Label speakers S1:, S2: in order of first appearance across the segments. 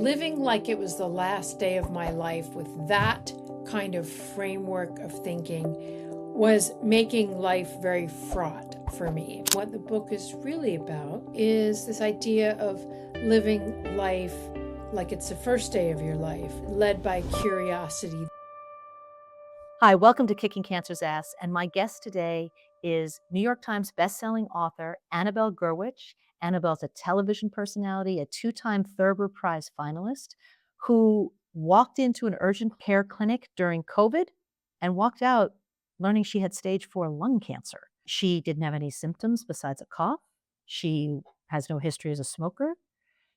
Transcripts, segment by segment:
S1: living like it was the last day of my life with that kind of framework of thinking was making life very fraught for me. What the book is really about is this idea of living life like it's the first day of your life, led by curiosity.
S2: Hi, welcome to Kicking Cancer's Ass. And my guest today is New York Times bestselling author Annabelle Gurwitch. Annabelle's a television personality, a two-time Thurber Prize finalist, who walked into an urgent care clinic during COVID and walked out learning she had stage 4 lung cancer. She didn't have any symptoms besides a cough. She has no history as a smoker.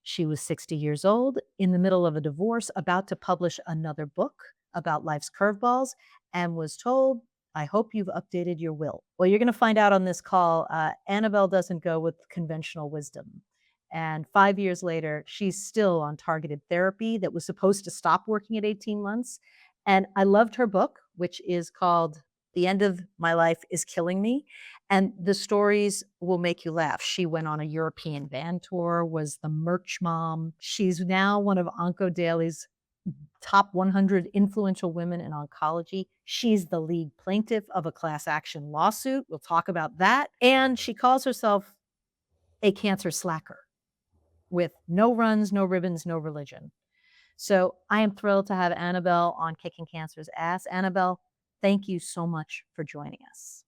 S2: She was 60 years old, in the middle of a divorce, about to publish another book about life's curveballs, and was told, I hope you've updated your will. Well, you're going to find out on this call, Annabelle doesn't go with conventional wisdom. And 5 years later, she's still on targeted therapy that was supposed to stop working at 18 months. And I loved her book, which is called The End of My Life is Killing Me. And the stories will make you laugh. She went on a European van tour, was the merch mom. She's now one of OncoDaily's top 100 influential women in oncology. She's the lead plaintiff of a class action lawsuit. We'll talk about that. And she calls herself a cancer slacker with no runs, no ribbons, no religion. So I am thrilled to have Annabelle on Kicking Cancer's Ass. Annabelle, thank you so much for joining us.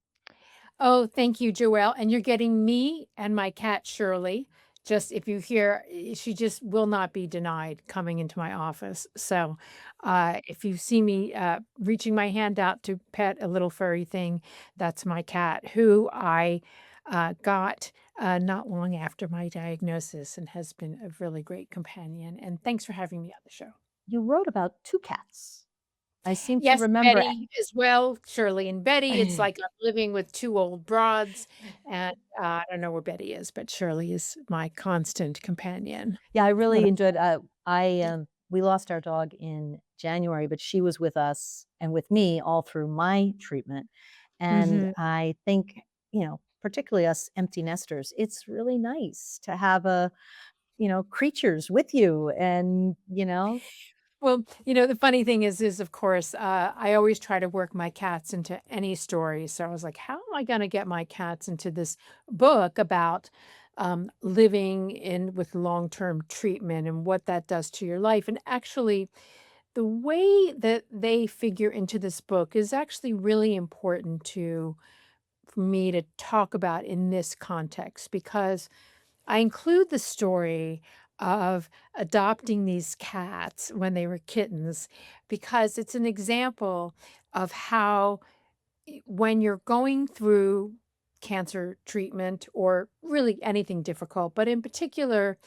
S1: Oh, thank you, Joelle. And you're getting me and my cat, Shirley. Just if you hear, she just will not be denied coming into my office. So if you see me reaching my hand out to pet a little furry thing, that's my cat, who I got not long after my diagnosis and has been a really great companion. And thanks for having me on the show.
S2: You wrote about two cats. I seem to
S1: Yes,
S2: remember.
S1: Betty as well, Shirley and Betty. It's like I'm living with 2 old broads, and, I don't know where Betty is, but Shirley is my constant companion.
S2: Yeah, I
S1: What
S2: really
S1: a
S2: enjoyed. We lost our dog in January, but she was with us and with me all through my treatment. And
S1: Mhm.
S2: I think, particularly us empty nesters, it's really nice to have creatures with you and.
S1: Well, the funny thing is of course, I always try to work my cats into any story, so I was like, "How am I gonna get my cats into this book about, living in with long-term treatment and what that does to your life?" And actually, the way that they figure into this book is actually really important to for me to talk about in this context because I include the story of adopting these cats when they were kittens because it's an example of how when you're going through cancer treatment or really anything difficult, but in particular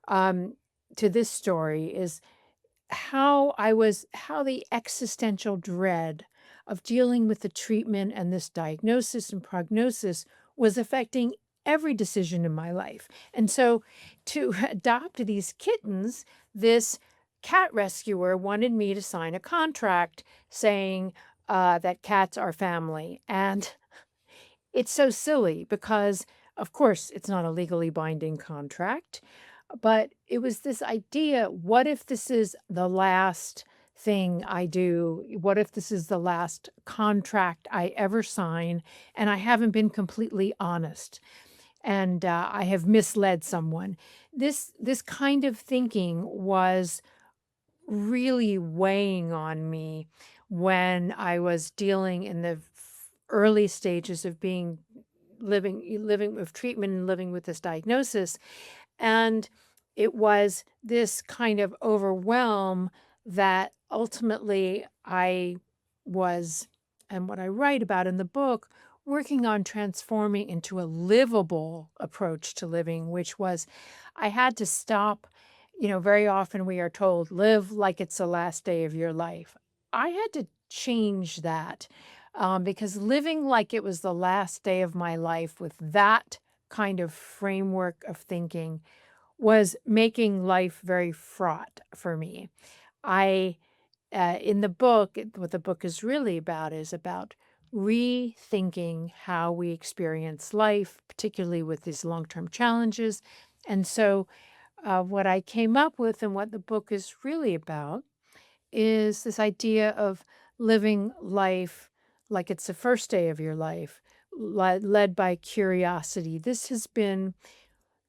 S1: um, to this story is how the existential dread of dealing with the treatment and this diagnosis and prognosis was affecting every decision in my life. And so to adopt these kittens, this cat rescuer wanted me to sign a contract saying that cats are family. And it's so silly because, of course, it's not a legally binding contract. But it was this idea, what if this is the last thing I do? What if this is the last contract I ever sign and I haven't been completely honest and I have misled someone? This kind of thinking was really weighing on me when I was dealing in the early stages of being living with treatment and living with this diagnosis. And it was this kind of overwhelm that ultimately I was, and what I write about in the book, working on transforming into a livable approach to living, which was I had to stop. Very often we are told, live like it's the last day of your life. I had to change that because living like it was the last day of my life with that kind of framework of thinking was making life very fraught for me. I, in the book, what the book is really about is about rethinking how we experience life, particularly with these long term challenges. And so what I came up with and what the book is really about is this idea of living life like it's the first day of your life, led by curiosity. This has been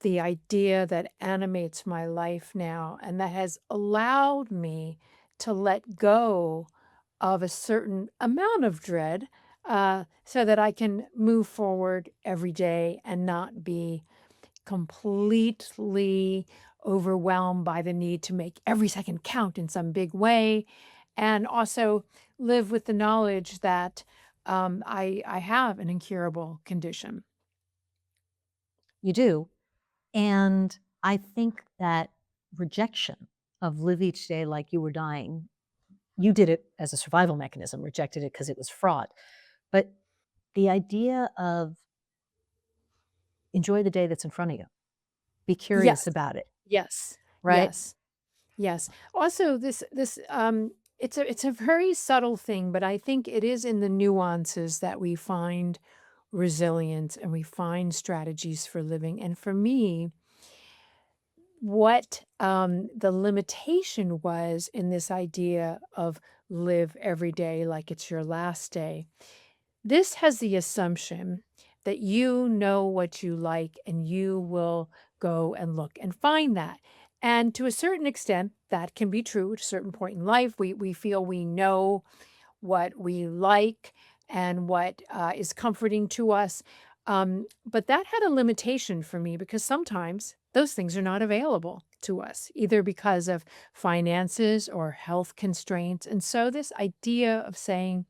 S1: the idea that animates my life now, and that has allowed me to let go of a certain amount of dread, so that I can move forward every day and not be completely overwhelmed by the need to make every second count in some big way, and also live with the knowledge that I have an incurable condition.
S2: You do. And I think that rejection of live each day like you were dying, you did it as a survival mechanism, rejected it because it was fraught. But the idea of enjoy the day that's in front of you, be curious
S1: Yes,
S2: about it,
S1: yes,
S2: right?
S1: yes. Yes. Also, it's a very subtle thing, but I think it is in the nuances that we find resilience and we find strategies for living. And for me, what the limitation was in this idea of live every day like it's your last day, this has the assumption that you know what you like and you will go and look and find that. And to a certain extent, that can be true at a certain point in life. We feel we know what we like and what is comforting to us. But that had a limitation for me because sometimes those things are not available to us, either because of finances or health constraints. And so, this idea of saying,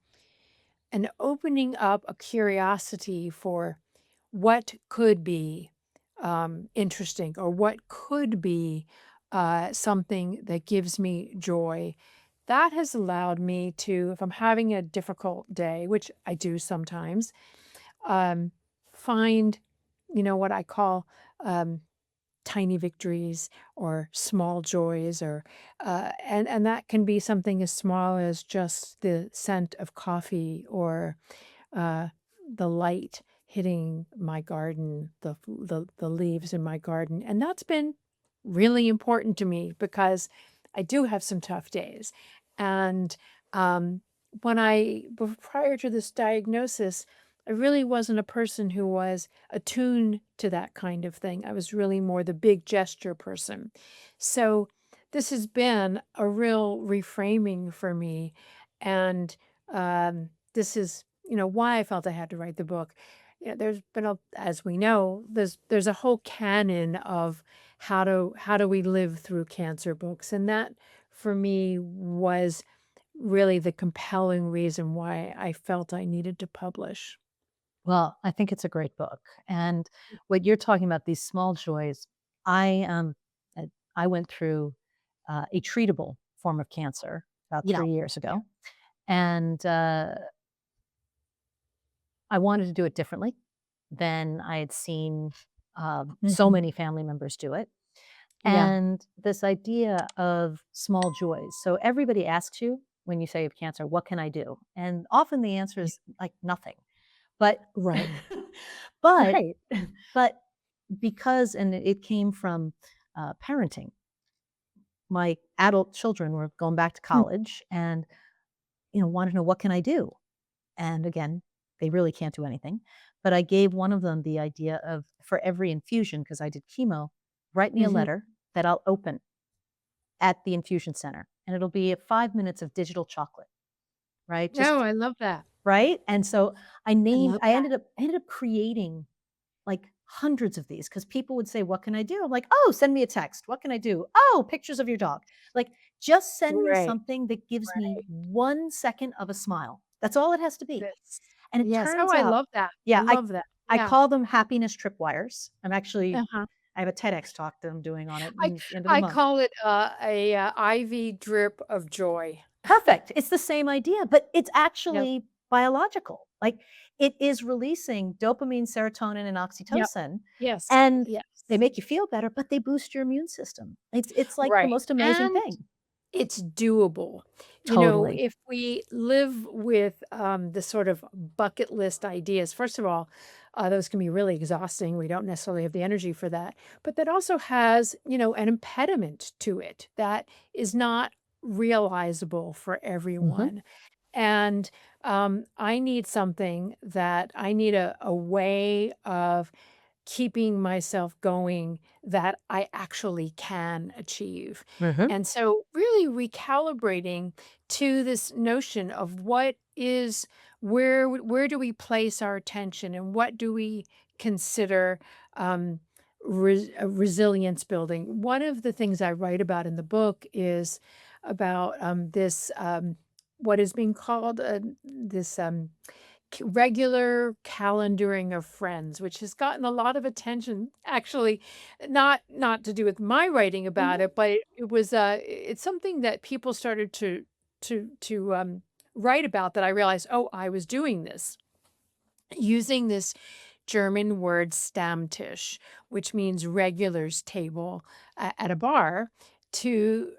S1: and opening up a curiosity for what could be interesting or what could be something that gives me joy. That has allowed me to, if I'm having a difficult day, which I do sometimes, um, find, what I call um, tiny victories or small joys, or and that can be something as small as just the scent of coffee, or uh, the light hitting my garden, the leaves in my garden, and that's been really important to me because I do have some tough days. And um, prior to this diagnosis, I really wasn't a person who was attuned to that kind of thing. I was really more the big gesture person. So this has been a real reframing for me, and this is why I felt I had to write the book. There's been as we know, there's a whole canon of how do we live through cancer books, and that for me was really the compelling reason why I felt I needed to publish.
S2: Well, I think it's a great book. And what you're talking about, these small joys, I uh, I went through a treatable form of cancer about
S1: Yeah.
S2: 3 years
S1: Yeah.
S2: ago, and I wanted to do it differently than I had seen so
S1: Mhm.
S2: many family members do it.
S1: Yeah.
S2: And this idea of small joys. So everybody asks you when you say you have cancer, what can I do? And often the answer
S1: Yeah.
S2: is like nothing. But
S1: Right.
S2: but
S1: Right.
S2: but because and it came from parenting. My adult children were going back to
S1: Mm.
S2: college and wanted to know what can I do? And again, they really can't do anything. But I gave one of them the idea of for every infusion, because I did chemo, write me a
S1: Mhm.
S2: letter that I'll open at the infusion center. And it'll be 5 minutes of digital chocolate, right?
S1: Oh,
S2: Just
S1: I love that.
S2: right. And so
S1: I love
S2: I
S1: that.
S2: ended up creating like hundreds of these because people would say, what can I do? I'm like, oh, send me a text. What can I do? Oh, pictures of your dog. Like, just send me
S1: Right.
S2: something that gives me
S1: Right.
S2: 1 second of a smile. That's all it has to be.
S1: This
S2: And it
S1: Yes. Oh,
S2: turns
S1: I
S2: out,
S1: love that. I
S2: yeah,
S1: love that.
S2: I
S1: Yeah.
S2: call them happiness tripwires.
S1: Uh-huh.
S2: I have a TEDx talk that I'm doing on it
S1: I
S2: in the end of the
S1: I
S2: month.
S1: call it, IV drip of joy.
S2: Perfect. It's the same idea, but it's
S1: Yep.
S2: actually biological. Like it is releasing dopamine, serotonin, and
S1: Yep.
S2: oxytocin,
S1: Yes.
S2: and they
S1: Yes.
S2: make you feel better, but they boost your immune system. It's like the
S1: Right.
S2: most amazing
S1: And
S2: thing.
S1: it's doable.
S2: Totally.
S1: If we live with, the sort of bucket list ideas, first of all, Those can be really exhausting. We don't necessarily have the energy for that. But that also has, an impediment to it that is not realizable for
S2: Mhm.
S1: everyone. And I need a way of keeping myself going that I actually can achieve.
S2: Mhm.
S1: And so really recalibrating to this notion of where do we place our attention and what do we consider um, resilience building. One of the things I write about in the book is about this what is being called this regular calendaring of friends, which has gotten a lot of attention. Actually, not to do with my writing about
S2: Mhm.
S1: it, but it's something that people started to write about that I realized, oh, I was doing this using this German word Stammtisch, which means regulars table at a bar, to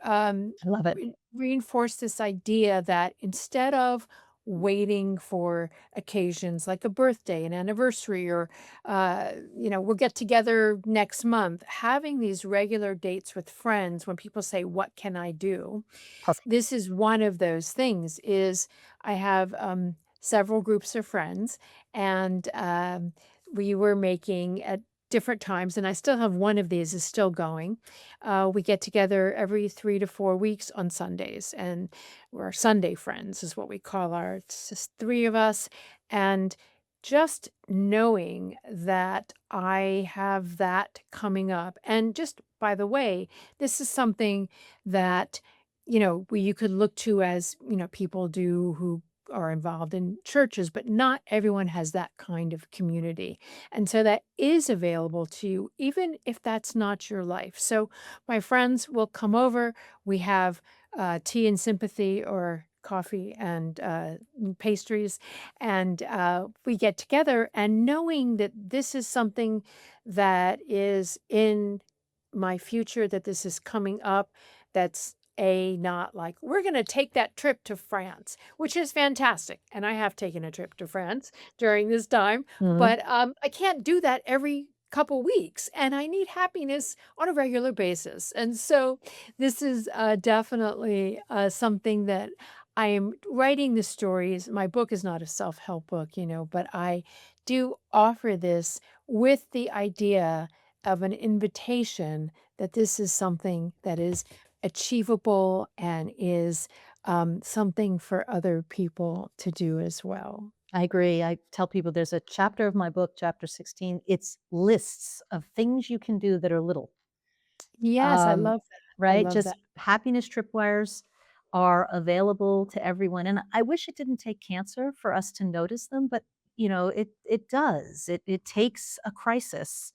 S2: I love it.
S1: reinforce this idea that instead of waiting for occasions like a birthday, an anniversary, or we'll get together next month, having these regular dates with friends when people say, "What can I do?"
S2: Perfect.
S1: This is one of those things. Is I have several groups of friends, and we were making at different times, and I still have one of these is still going. We get together every 3 to 4 weeks on Sundays, and we're Sunday friends, is what we call it's just three of us. And just knowing that I have that coming up, and just by the way, this is something that you could look to as, people do who are involved in churches, but not everyone has that kind of community. And so that is available to you, even if that's not your life. So my friends will come over. We have tea and sympathy or coffee and pastries. And we get together, and knowing that this is something that is in my future, that this is coming up, that's not like, we're going to take that trip to France, which is fantastic. And I have taken a trip to France during this time,
S2: Mhm.
S1: but I can't do that every couple weeks. And I need happiness on a regular basis. And so this is definitely something that I am writing the stories. My book is not a self help book, but I do offer this with the idea of an invitation that this is something that is achievable and is something for other people to do as well.
S2: I agree. I tell people there's a chapter of my book, chapter 16, it's lists of things you can do that are little.
S1: Yes, I
S2: Um,
S1: love that. I
S2: right?
S1: love that.
S2: Just happiness tripwires are available to everyone, and I wish it didn't take cancer for us to notice them, but, it does. It takes a crisis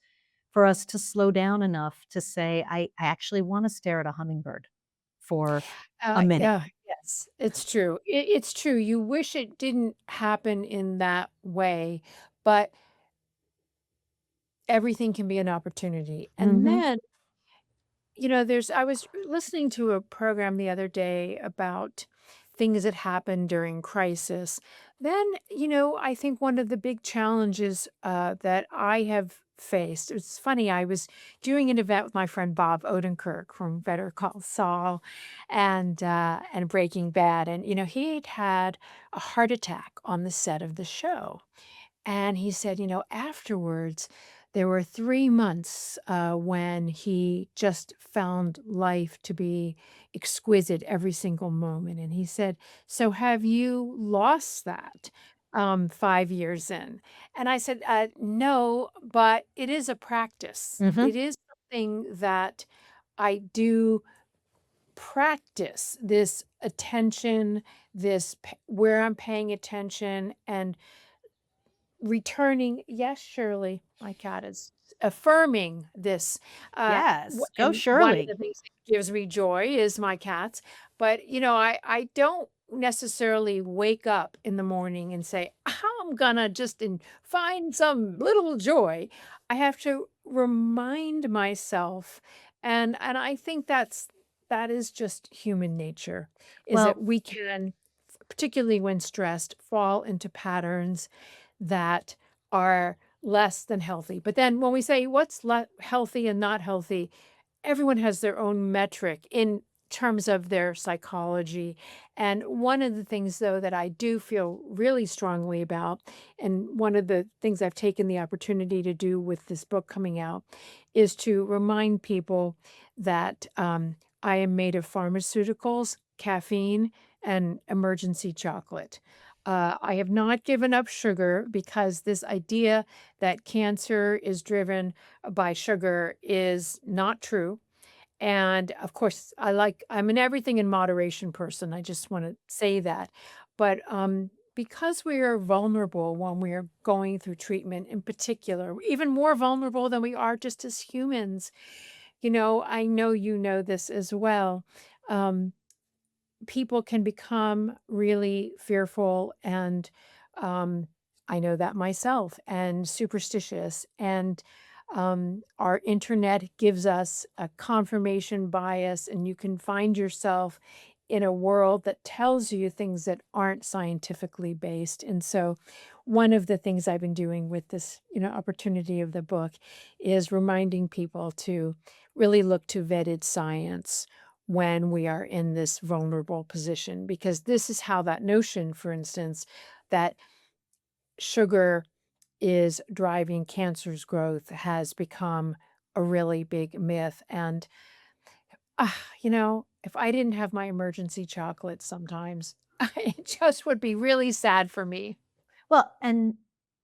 S2: for us to slow down enough to say, "I actually wanna stare at a hummingbird for a minute."
S1: Yeah, yes, it's true. It's true. You wish it didn't happen in that way, but everything can be an opportunity. And
S2: Mhm.
S1: then I was listening to a program the other day about things that happen during crisis. Then, I think one of the big challenges that I have faced, it's funny, I was doing an event with my friend Bob Odenkirk from Better Call Saul and Breaking Bad. And, he'd had a heart attack on the set of the show. And he said, afterwards, there were 3 months, when he just found life to be exquisite every single moment, and he said, "So have you lost that, 5 years in?" And I said, no, but it is a practice.
S2: Mhm.
S1: It is something that I do practice, this attention, this p where I'm paying attention, and returning, yes, Shirley, my cat is affirming this,
S2: Yes. Go
S1: and one of
S2: Shirley.
S1: the things that gives me joy is my cats, but, I don't necessarily wake up in the morning and say, "I'm gonna just find some little joy." I have to remind myself, and I think that is just human nature, is that
S2: Well,
S1: we can, particularly when stressed, fall into patterns that are less than healthy. But then when we say what's healthy and not healthy, everyone has their own metric in terms of their psychology. And one of the things, though, that I do feel really strongly about, and one of the things I've taken the opportunity to do with this book coming out, is to remind people that I am made of pharmaceuticals, caffeine, and emergency chocolate. I have not given up sugar because this idea that cancer is driven by sugar is not true. And of course, I'm an everything in moderation person. I just want to say that. But because we are vulnerable when we are going through treatment in particular, even more vulnerable than we are just as humans. I know you know this as well. Um, People can become really fearful and um, I know that myself, and superstitious, and our internet gives us a confirmation bias, and you can find yourself in a world that tells you things that aren't scientifically based. And so one of the things I've been doing with this opportunity of the book is reminding people to really look to vetted science when we are in this vulnerable position, because this is how that notion, for instance, that sugar is driving cancer's growth has become a really big myth. And, if I didn't have my emergency chocolate sometimes, it just would be really sad for me.
S2: Well, and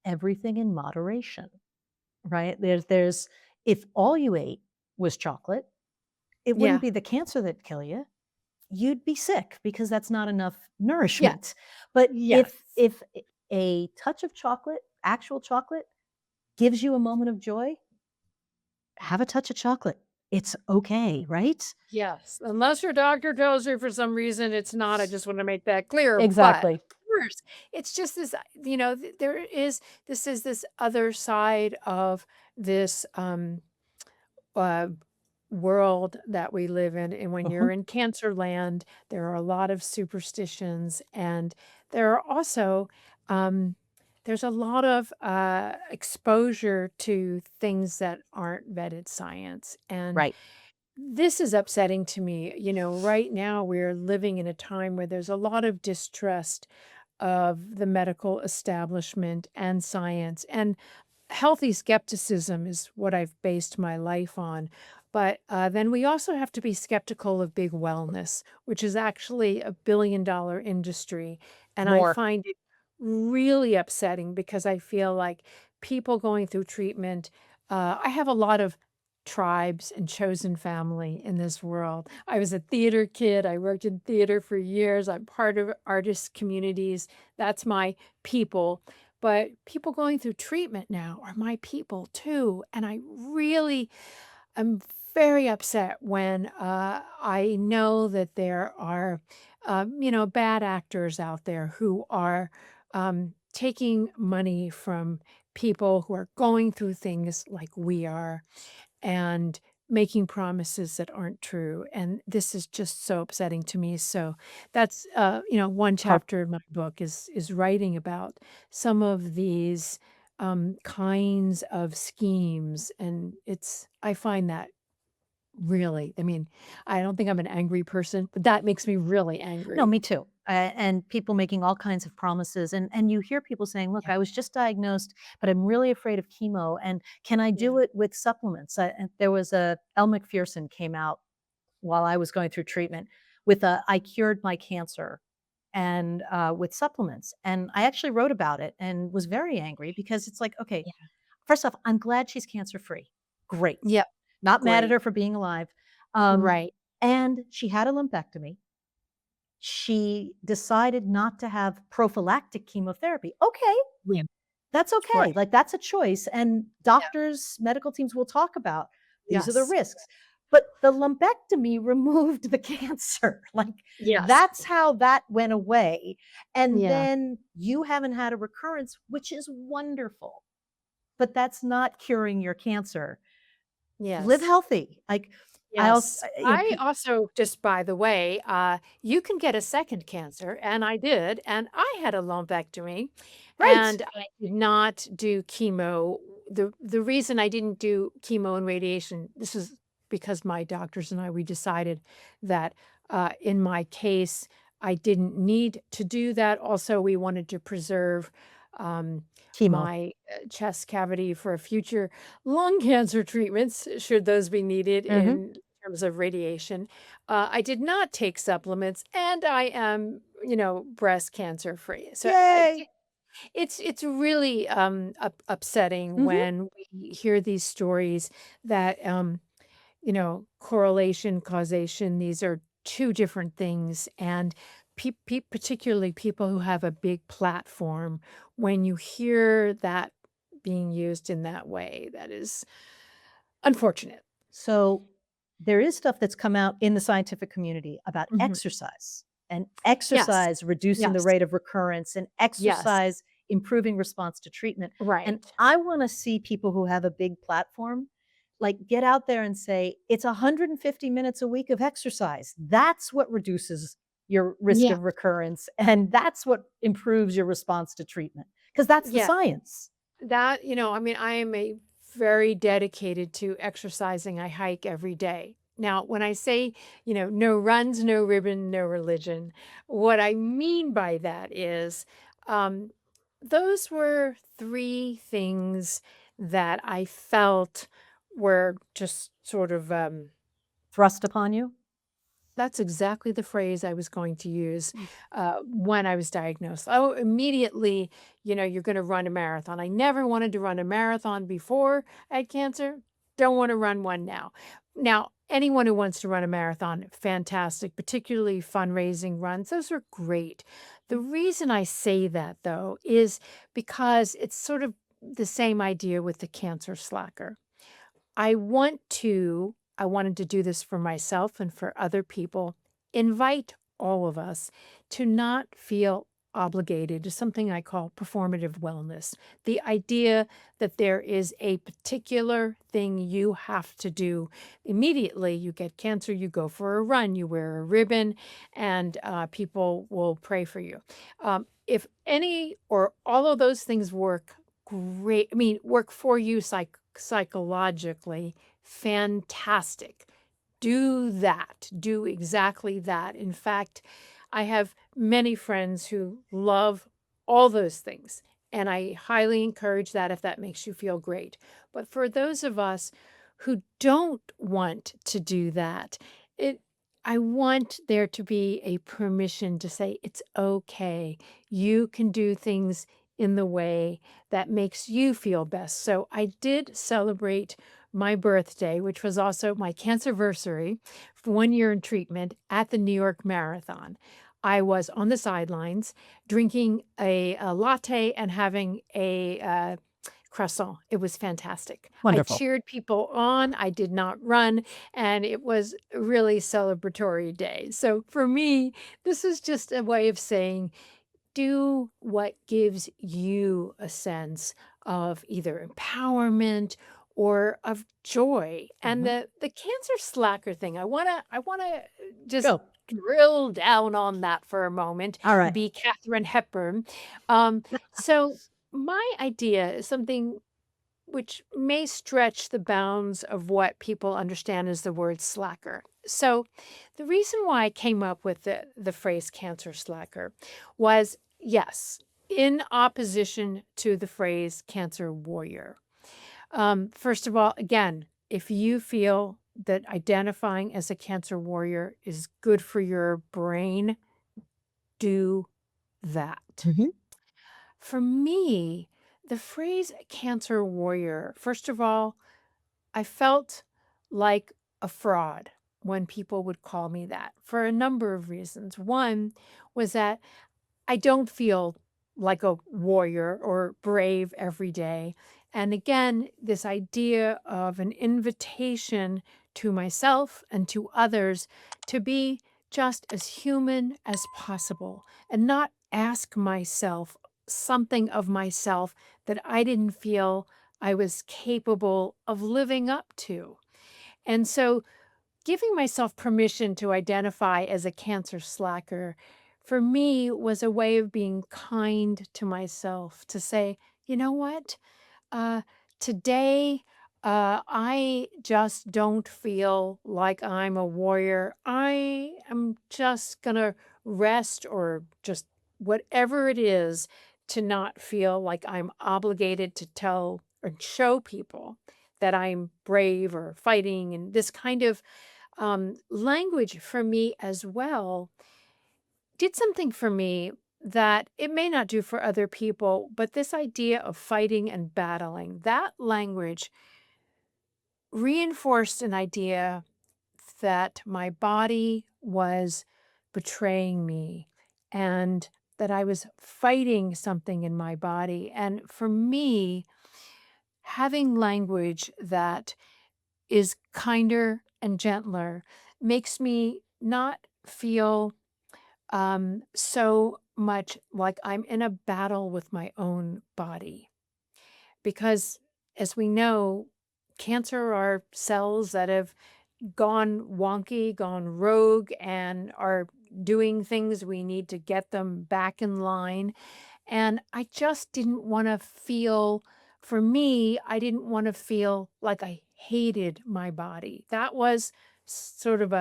S2: everything in moderation, right? There's if all you ate was chocolate, it wouldn't
S1: Yeah.
S2: be the cancer that'd kill you. You'd be sick because that's not enough
S1: Yeah.
S2: nourishment. But
S1: Yes.
S2: if a touch of chocolate, actual chocolate, gives you a moment of joy, have a touch of chocolate. It's okay, right?
S1: Yes. Unless your doctor tells you for some reason it's not, I just want to make that clear. But
S2: Exactly.
S1: of course, it's just this, there is this other side of this uh, world that we live in. And when you're
S2: Mhm.
S1: in cancer land, there are a lot of superstitions, and there are also um, there's a lot of exposure to things that aren't vetted science. And
S2: Right.
S1: this is upsetting to me. Right now we're living in a time where there's a lot of distrust of the medical establishment and science. And healthy skepticism is what I've based my life on. But then we also have to be skeptical of big wellness, which is actually a billion-dollar industry. And I
S2: More.
S1: find it really upsetting because I feel like people going through treatment, I have a lot of tribes and chosen family in this world. I was a theater kid. I worked in theater for years. I'm part of artist communities. That's my people. But people going through treatment now are my people too. And I really am very upset when I know that there are, bad actors out there who are taking money from people who are going through things like we are and making promises that aren't true. And this is just so upsetting to me. So that's one
S2: Heart
S1: chapter in my book is writing about some of these kinds of schemes. And I find that really, I mean, I don't think I'm an angry person, but that makes me really
S2: No,
S1: angry.
S2: me too. And people making all kinds of promises, and you hear people saying, "Look,
S1: Yeah.
S2: I was just diagnosed, but I'm really afraid of chemo, and can I
S1: Yeah.
S2: do it with supplements?" And there was a Elle Macpherson came out while I was going through treatment with a "I cured my cancer," and with supplements, and I actually wrote about it and was very angry because it's like, okay,
S1: Yeah.
S2: first off, I'm glad she's cancer free. Great.
S1: Yep.
S2: Not mad at
S1: Great.
S2: her for being alive. Um,
S1: Right.
S2: and she had a lumpectomy. She decided not to have prophylactic chemotherapy. Okay,
S1: Yeah.
S2: that's okay.
S1: Right.
S2: Like, that's a choice, and
S1: Yeah.
S2: doctors, medical teams will talk about these are the
S1: Yes.
S2: risks. But the lumpectomy removed the cancer. Like,
S1: Yes.
S2: that's how that went away. And
S1: Yeah.
S2: then you haven't had a recurrence, which is wonderful. But that's not curing your cancer. Live
S1: Yes.
S2: healthy. Like, I also,
S1: Yes. I also just by the way, you can get a second cancer, and I did, and I had a lumpectomy,
S2: right.
S1: and I did not do chemo. The reason I didn't do chemo and radiation, this is because my doctors and I, we decided that, in my case, I didn't need to do that. Also, we wanted to preserve, um,
S2: Chemo.
S1: my, chest cavity for future lung cancer treatments, should those be needed
S2: Mhm.
S1: in terms of radiation. I did not take supplements, and I am, breast cancer free. So
S2: Yay.
S1: it's really upsetting
S2: Mhm.
S1: when we hear these stories that correlation, causation, these are two different things. And particularly people who have a big platform, when you hear that being used in that way, that is unfortunate.
S2: So there is stuff that's come out in the scientific community about
S1: Mhm.
S2: exercise and
S1: Yes.
S2: exercise reducing the
S1: Yes.
S2: rate of recurrence and
S1: Yes.
S2: exercise improving response to treatment. And
S1: Right.
S2: I want to see people who have a big platform like get out there and say it's 150 minutes a week of exercise. That's what reduces your risk
S1: Yeah.
S2: of recurrence and that's what improves your response to treatment because that's the
S1: Yeah.
S2: science.
S1: That, I mean, I am a very dedicated to exercising. I hike every day. Now, when I say, no runs, no ribbon, no religion, what I mean by that is um, those were three things that I felt were just sort of
S2: Thrust upon you.
S1: that's exactly the phrase I was going to use, when I was diagnosed. Oh, immediately, you're gonna run a marathon. I never wanted to run a marathon before I had cancer. Don't wanna run one now. Now, anyone who wants to run a marathon, fantastic, particularly fundraising runs, those are great. The reason I say that, though, is because it's sort of the same idea with the cancer slacker. I wanted to do this for myself and for other people, invite all of us to not feel obligated to something I call performative wellness. The idea that there is a particular thing you have to do immediately. You get cancer, you go for a run, you wear a ribbon, and people will pray for you. If any or all of those things work great, I mean, work for you psychologically, fantastic. Do that. Do exactly that. In fact, I have many friends who love all those things, and I highly encourage that if that makes you feel great. But for those of us who don't want to do that, it I want there to be a permission to say it's okay. You can do things in the way that makes you feel best. So I did celebrate my birthday, which was also my cancerversary, for 1 year in treatment at the New York Marathon. I was on the sidelines drinking a latte and having a croissant. It was fantastic. I
S2: Wonderful.
S1: cheered people on. I did not run, and it was a really celebratory day. So for me, this is just a way of saying do what gives you a sense of either empowerment or of joy. And
S2: Mhm.
S1: the cancer slacker thing, I wanna just
S2: Go.
S1: drill down on that for a moment,
S2: All right.
S1: be Catherine Hepburn. So my idea is something which may stretch the bounds of what people understand as the word slacker. So, the reason why I came up with the phrase cancer slacker was yes, in opposition to the phrase cancer warrior. First of all, again, if you feel that identifying as a cancer warrior is good for your brain, do that.
S2: Mhm.
S1: For me, the phrase cancer warrior, first of all, I felt like a fraud when people would call me that for a number of reasons. One was that I don't feel like a warrior or brave every day. And again, this idea of an invitation to myself and to others to be just as human as possible and not ask myself something of myself that I didn't feel I was capable of living up to. And so giving myself permission to identify as a cancer slacker for me was a way of being kind to myself to say, you know what? Uh, Today, I just don't feel like I'm a warrior. I am just going to rest or just whatever it is to not feel like I'm obligated to tell or show people that I'm brave or fighting. And this kind of language for me as well did something for me that it may not do for other people, but this idea of fighting and battling, that language reinforced an idea that my body was betraying me and that I was fighting something in my body. And for me, having language that is kinder and gentler makes me not feel so much like I'm in a battle with my own body. Because as we know, cancer are cells that have gone wonky, gone rogue, and are doing things. We need to get them back in line. And I just didn't want to feel, for me, I didn't want to feel like I hated my body. That was sort of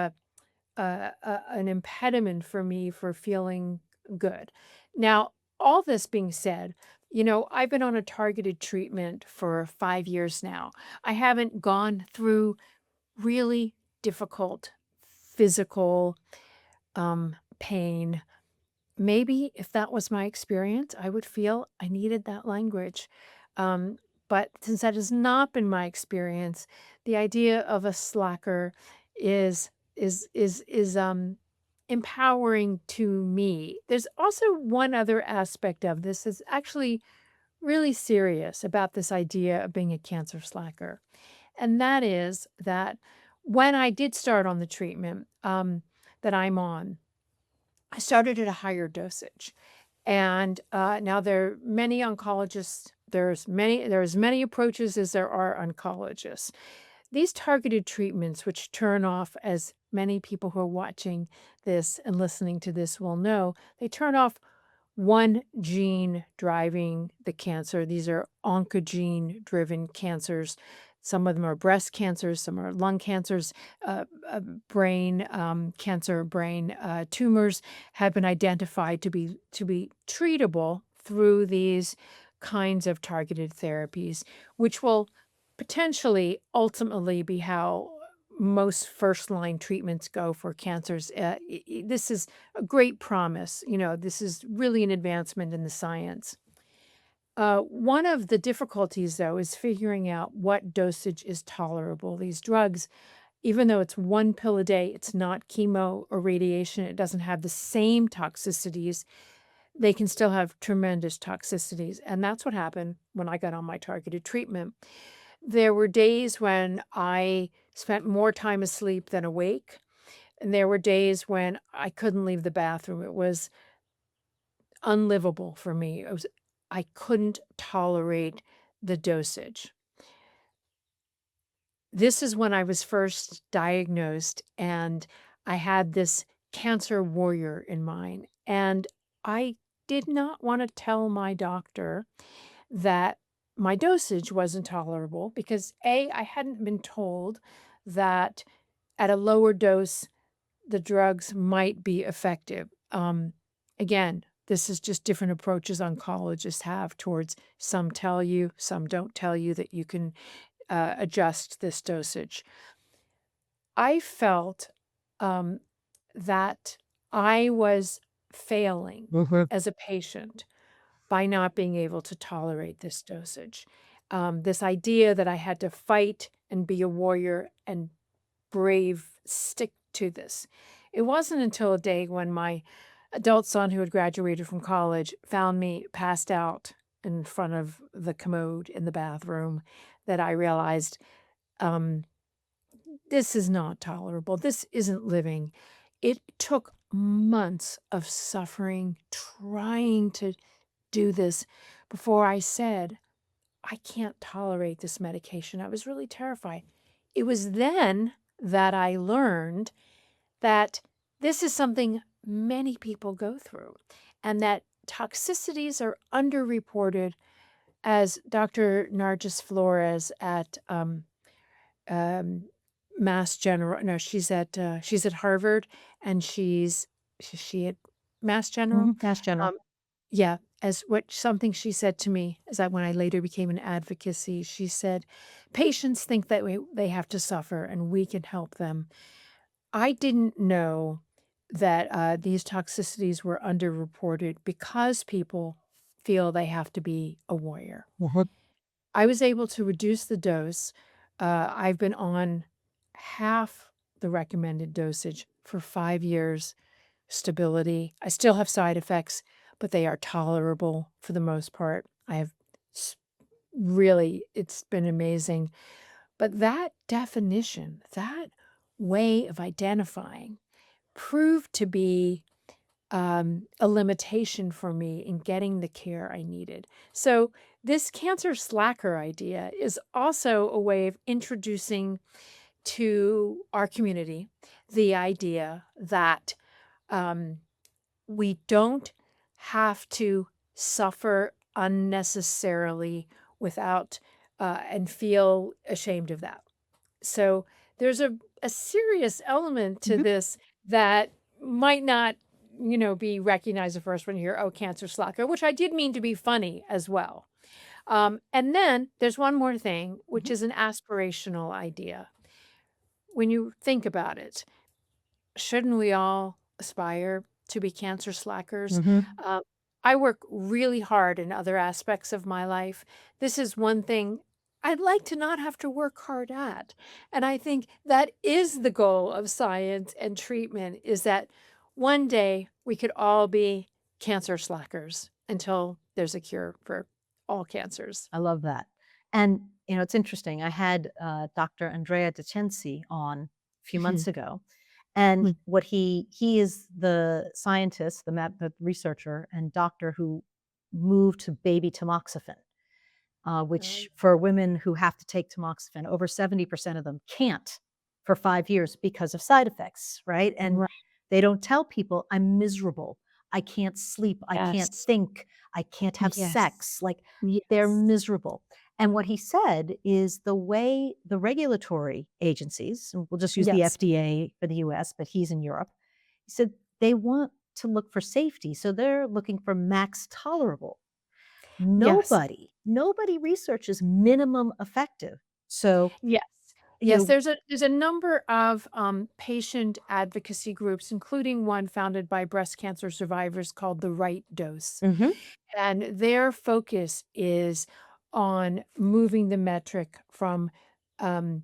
S1: an impediment for me for feeling good. Now, all this being said, I've been on a targeted treatment for 5 years now. I haven't gone through really difficult physical pain. Maybe if that was my experience, I would feel I needed that language. Um, but since that has not been my experience, the idea of a slacker is empowering to me. There's also one other aspect of this that's actually really serious about this idea of being a cancer slacker. And that is that when I did start on the treatment that I'm on, I started at a higher dosage. And now there are many oncologists, there are as many approaches as there are oncologists. These targeted treatments, which turn off, as many people who are watching this and listening to this will know, they turn off one gene driving the cancer. These are oncogene driven cancers. Some of them are breast cancers, some are lung cancers, brain cancer, brain tumors have been identified to be treatable through these kinds of targeted therapies, which will potentially ultimately be how most first line treatments go for cancers. This is a great promise. This is really an advancement in the science. One of the difficulties, though, is figuring out what dosage is tolerable. These drugs, even though it's one pill a day, it's not chemo or radiation, it doesn't have the same toxicities. They can still have tremendous toxicities. And that's what happened when I got on my targeted treatment. There were days when I spent more time asleep than awake, and there were days when I couldn't leave the bathroom. It was unlivable for me. I couldn't tolerate the dosage. This is when I was first diagnosed, and I had this cancer warrior in mind, and I did not want to tell my doctor that my dosage wasn't tolerable because I hadn't been told that at a lower dose, the drugs might be effective. Again, this is just different approaches oncologists have towards some tell you, some don't tell you that you can adjust this dosage. I felt um, that I was failing
S2: Mhm.
S1: as a patient by not being able to tolerate this dosage. This idea that I had to fight and be a warrior and stick to this. It wasn't until a day when my adult son, who had graduated from college, found me passed out in front of the commode in the bathroom that I realized um, this is not tolerable. This isn't living. It took months of suffering trying to do this before I said, I can't tolerate this medication. I was really terrified. It was then that I learned that this is something many people go through and that toxicities are underreported, as Dr. Nargis Flores at um, Mass General. No, she's at Harvard, and she at Mass General.
S2: Mass General.
S1: Um, yeah, as what something she said to me is that when I later became an advocacy, she said, "Patients think that they have to suffer, and we can help them." I didn't know that these toxicities were underreported because people feel they have to be a warrior.
S2: Mhm.
S1: I was able to reduce the dose. I've been on half the recommended dosage for 5 years, stability. I still have side effects, but they are tolerable for the most part. I have s- really, it's been amazing. But that definition, that way of identifying, proved to be a limitation for me in getting the care I needed. So, this cancer slacker idea is also a way of introducing to our community the idea that um, we don't have to suffer unnecessarily without and feel ashamed of that. So there's a serious element to
S2: Mhm.
S1: this that might not, be recognized at first when you hear, "Oh, cancer slacker," which I did mean to be funny as well. And then there's one more thing, which
S2: Mhm.
S1: is an aspirational idea. When you think about it, shouldn't we all aspire to be cancer slackers?
S2: Mhm.
S1: Uh, I work really hard in other aspects of my life. This is one thing I'd like to not have to work hard at. And I think that is the goal of science and treatment, is that one day we could all be cancer slackers until there's a cure for all cancers.
S2: I love that. And, it's interesting. I had Dr. Andrea DeCensi on a few months
S1: Mhm.
S2: ago, and
S1: Mm.
S2: what he is the scientist, the researcher and doctor who moved to baby tamoxifen,
S1: Oh,
S2: which for women who have to take tamoxifen, over 70% of them can't for 5 years because of side effects, right? And
S1: right.
S2: they don't tell people, I'm miserable. I can't sleep. I can't
S1: Yes.
S2: think. I can't have
S1: Yes.
S2: sex. Like they're
S1: Yes.
S2: miserable. And what he said is the way the regulatory agencies, and we'll just use the
S1: Yes.
S2: FDA for the US, but he's in Europe, he said they want to look for safety. So they're looking for max tolerable.
S1: Yes.
S2: Nobody researches minimum effective. So,
S1: Yes.
S2: you
S1: Yes,
S2: know
S1: there's a number of, patient advocacy groups, including one founded by breast cancer survivors called The Right Dose,
S2: Mhm.
S1: and their focus is on moving the metric from, um,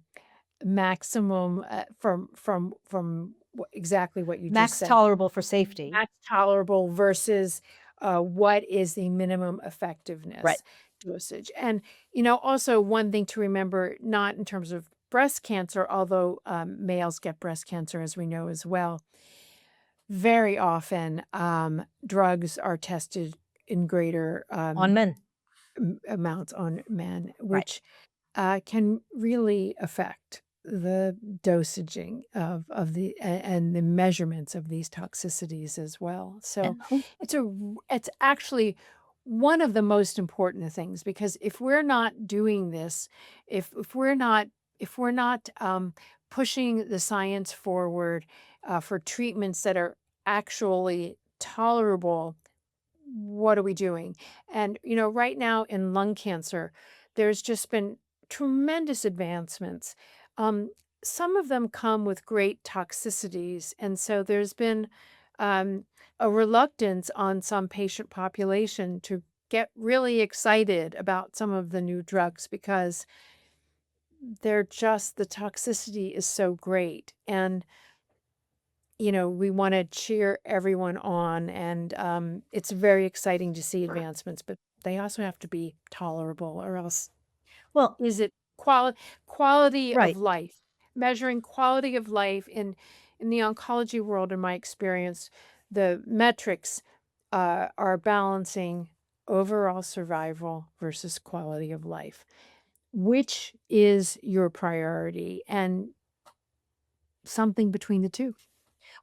S1: maximum, from exactly what you just
S2: Max
S1: said,
S2: tolerable for safety.
S1: max tolerable versus, what is the minimum
S2: Right.
S1: effectiveness dosage. And, also one thing to remember, not in terms of breast cancer, although, males get breast cancer, as we know as well. Very often, drugs are tested in greater,
S2: On men.
S1: amounts on men,
S2: Right.
S1: which can really affect the dosaging of and the measurements of these toxicities as well. So
S2: And
S1: it's actually one of the most important things, because if we're not doing this, if we're not pushing the science forward for treatments that are actually tolerable, what are we doing? And, right now in lung cancer, there's just been tremendous advancements. Um, some of them come with great toxicities. And so there's been um, a reluctance on some patient population to get really excited about some of the new drugs, because the toxicity is so great. And we wanna cheer everyone on, and, it's very exciting to see advancements, but they also have to be tolerable, or else
S2: well,
S1: is it quality of
S2: right.
S1: life? Measuring quality of life in the oncology world, in my experience, the metrics, are balancing overall survival versus quality of life. Which is your priority? And something between the 2.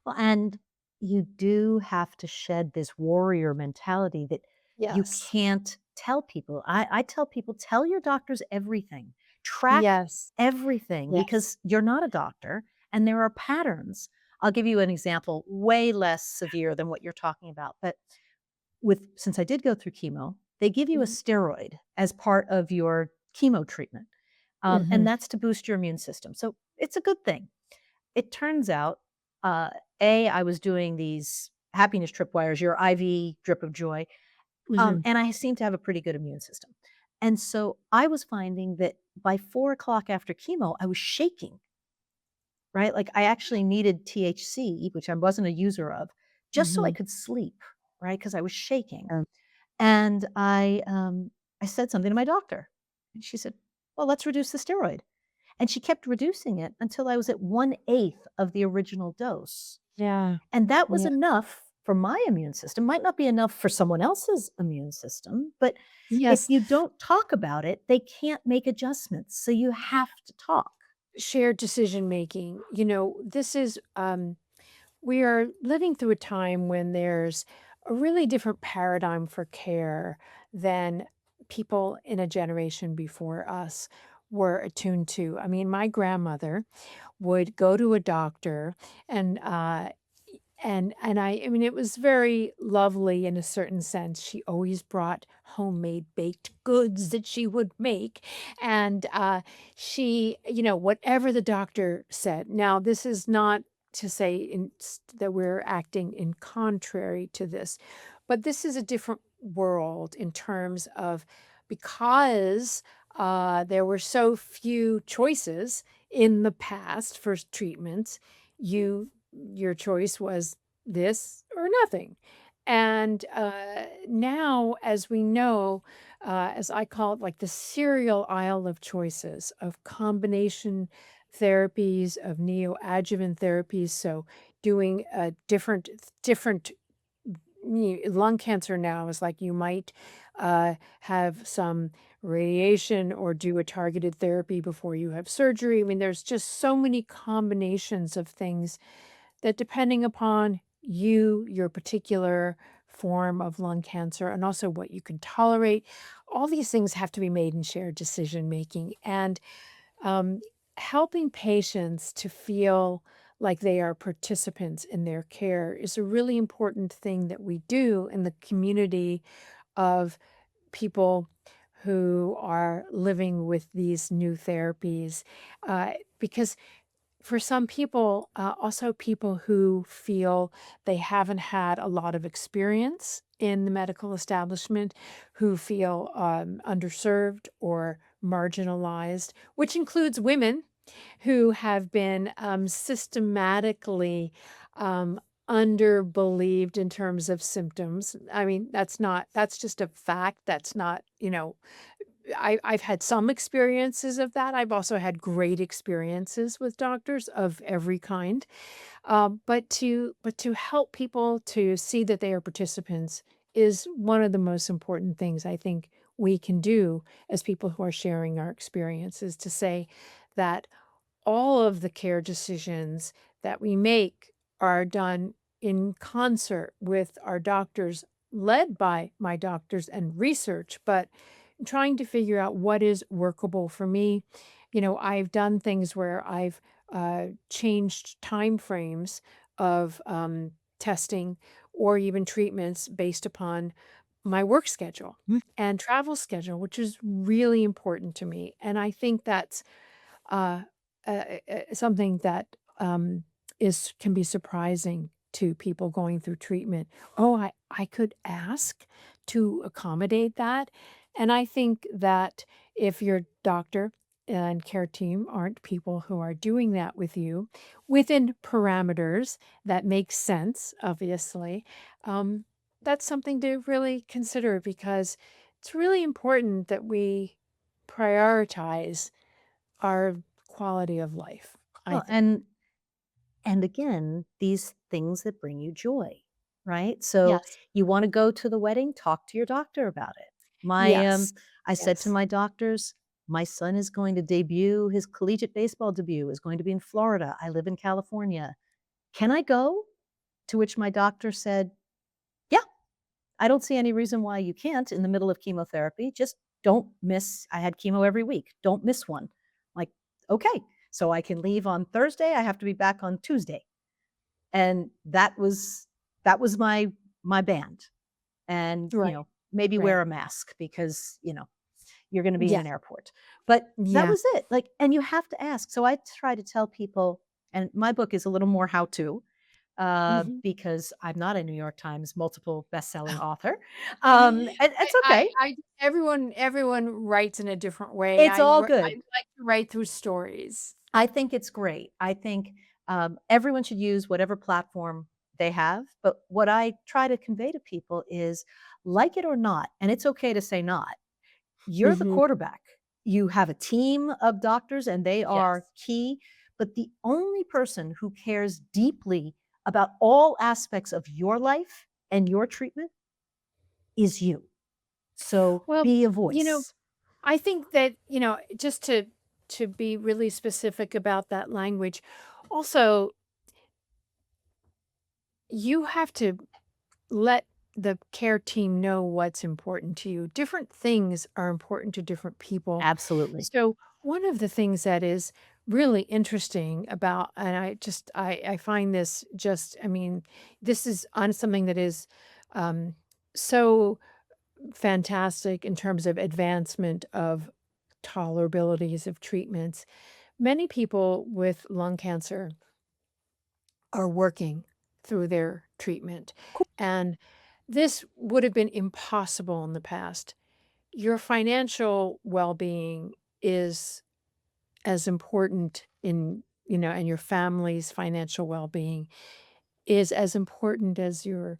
S2: Well, and you do have to shed this warrior mentality that you
S1: Yes.
S2: can't tell people. I tell people, tell your doctors everything, track
S1: Yes.
S2: everything
S1: Yes.
S2: because you're not a doctor and there are patterns. I'll give you an example, way less severe than what you're talking about. But since I did go through chemo, they give you a
S1: Mhm.
S2: steroid as part of your chemo treatment. And
S1: Mhm.
S2: that's to boost your immune system. So it's a good thing. It turns out, uh, I was doing these happiness tripwires, your IV drip of joy,
S1: Mhm.
S2: and I seem to have a pretty good immune system. And so I was finding that by 4 o'clock after chemo, I was shaking, right? Like I actually needed THC, which I wasn't a user of, just so I
S1: Mhm.
S2: could sleep, right? Because I was shaking.
S1: Yeah.
S2: And I said something to my doctor, and she said, "Well, let's reduce the steroid." And she kept reducing it until I was at 1/8 of the original dose.
S1: Yeah.
S2: And that was
S1: Yeah.
S2: enough for my immune system. Might not be enough for someone else's immune system, but if
S1: Yes.
S2: you don't talk about it, they can't make adjustments. So you have to talk.
S1: Shared decision making. This is, we are living through a time when there's a really different paradigm for care than people in a generation before us were attuned to. I mean, my grandmother would go to a doctor and I mean, it was very lovely in a certain sense. She always brought homemade baked goods that she would make, and, whatever the doctor said. Now, this is not to say that we're acting in contrary to this, but this is a different world in terms of because, there were so few choices in the past for treatments, your choice was this or nothing. And now, as we know, as I call it, like the cereal aisle of choices of combination therapies, of neoadjuvant therapies. So, doing different lung cancer now is like you might have some radiation or do a targeted therapy before you have surgery. I mean, there's just so many combinations of things that depending upon your particular form of lung cancer, and also what you can tolerate, all these things have to be made in shared decision making. And um, helping patients to feel like they are participants in their care is a really important thing that we do in the community of people who are living with these new therapies. Because for some people, also people who feel they haven't had a lot of experience in the medical establishment, who feel underserved or marginalized, which includes women who have been systematically um, underbelieved in terms of symptoms. I mean, that's just a fact. That's not, I've had some experiences of that. I've also had great experiences with doctors of every kind. But to help people to see that they are participants is one of the most important things I think we can do as people who are sharing our experiences, to say that all of the care decisions that we make are done in concert with our doctors, led by my doctors and research, but trying to figure out what is workable for me. I've done things where I've changed time frames of testing or even treatments based upon my work schedule and travel schedule, which is really important to me. And I think that's uh, something that is can be surprising to people going through treatment. Oh, I could ask to accommodate that, and I think that if your doctor and care team aren't people who are doing that with you within parameters that make sense, obviously, um, that's something to really consider because it's really important that we prioritize our quality of life, I
S2: Well,
S1: think.
S2: and again, these things that bring you joy, right? So
S1: Yes.
S2: you want to go to the wedding, talk to your doctor about it. My
S1: Yes.
S2: I said to
S1: Yes.
S2: my doctors, My son is going to debut his collegiate baseball debut is going to be in Florida. I live in California. Can I go?" To which my doctor said, "Yeah, I don't see any reason why you can't in the middle of chemotherapy. Just don't miss." I had chemo every week. "Don't miss one." Like, "Okay." So I can leave on Thursday. I have to be back on Tuesday. And that was my band. And,
S1: Right,
S2: maybe wear
S1: right.
S2: a mask because, you're gonna be in
S1: Yeah,
S2: an airport. But that
S1: yeah.
S2: was it, like, and you have to ask. So I try to tell people, and my book is a little more how to,
S1: Mhm.
S2: because I'm not a New York Times multiple best-selling
S1: Oh.
S2: author, and it's okay.
S1: Everyone writes in a different way.
S2: It's all
S1: I
S2: good.
S1: like to write through stories.
S2: I think it's great. I think, everyone should use whatever platform they have, but what I try to convey to people is, like it or not, and it's okay to say not, you're the
S1: Mhm.
S2: quarterback. You have a team of doctors, and they are
S1: Yes.
S2: key, but the only person who cares deeply about all aspects of your life and your treatment is you. So
S1: Well,
S2: be a
S1: you know,
S2: voice.
S1: I think that, just to be really specific about that language, also, you have to let the care team know what's important to you. Different things are important to different people.
S2: Absolutely.
S1: So, one of the things that is really interesting about, and I find this just, I mean, this is on something that is um, so fantastic in terms of advancement of tolerabilities of treatments. Many people with lung cancer are working through their treatment. And this would have been impossible in the past. Your financial well-being is as important and your family's financial well-being is as important as your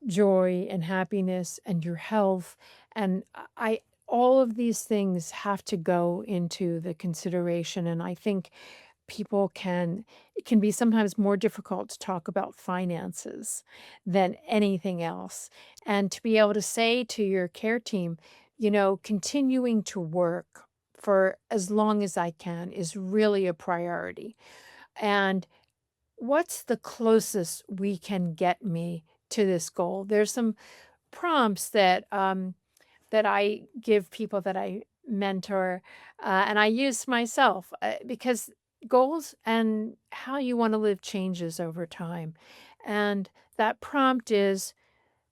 S1: joy and happiness and your health. And I all of these things have to go into the consideration. And I think it can be sometimes more difficult to talk about finances than anything else. And to be able to say to your care team, continuing to work for as long as I can is really a priority. And what's the closest we can get me to this goal? There's some prompts that I give people that I mentor, and I use myself, because goals and how you wanna live changes over time, and that prompt is,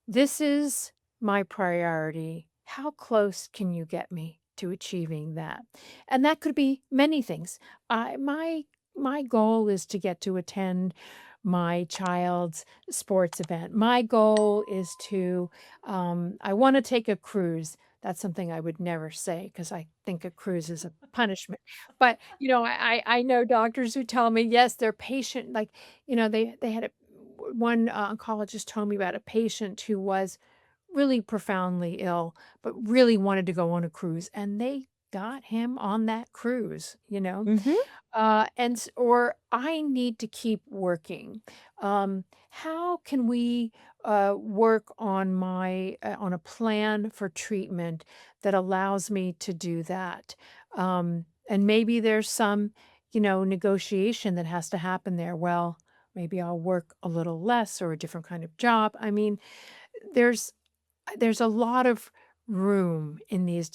S1: "This is my priority. How close can you get me to achieving that?" And that could be many things. My goal is to get to attend my child's sports event. My goal is to, I wanna take a cruise. That's something I would never say because I think a cruise is a punishment. But, I know doctors who tell me, yes, their patient, like, they had one oncologist told me about a patient who was really profoundly ill, but really wanted to go on a cruise, and they got him on that cruise, you know?
S2: Mhm.
S1: Or I need to keep working. How can we work on on a plan for treatment that allows me to do that? And maybe there's some, negotiation that has to happen there. Well, maybe I'll work a little less or a different kind of job. I mean, there's there's a lot of room in these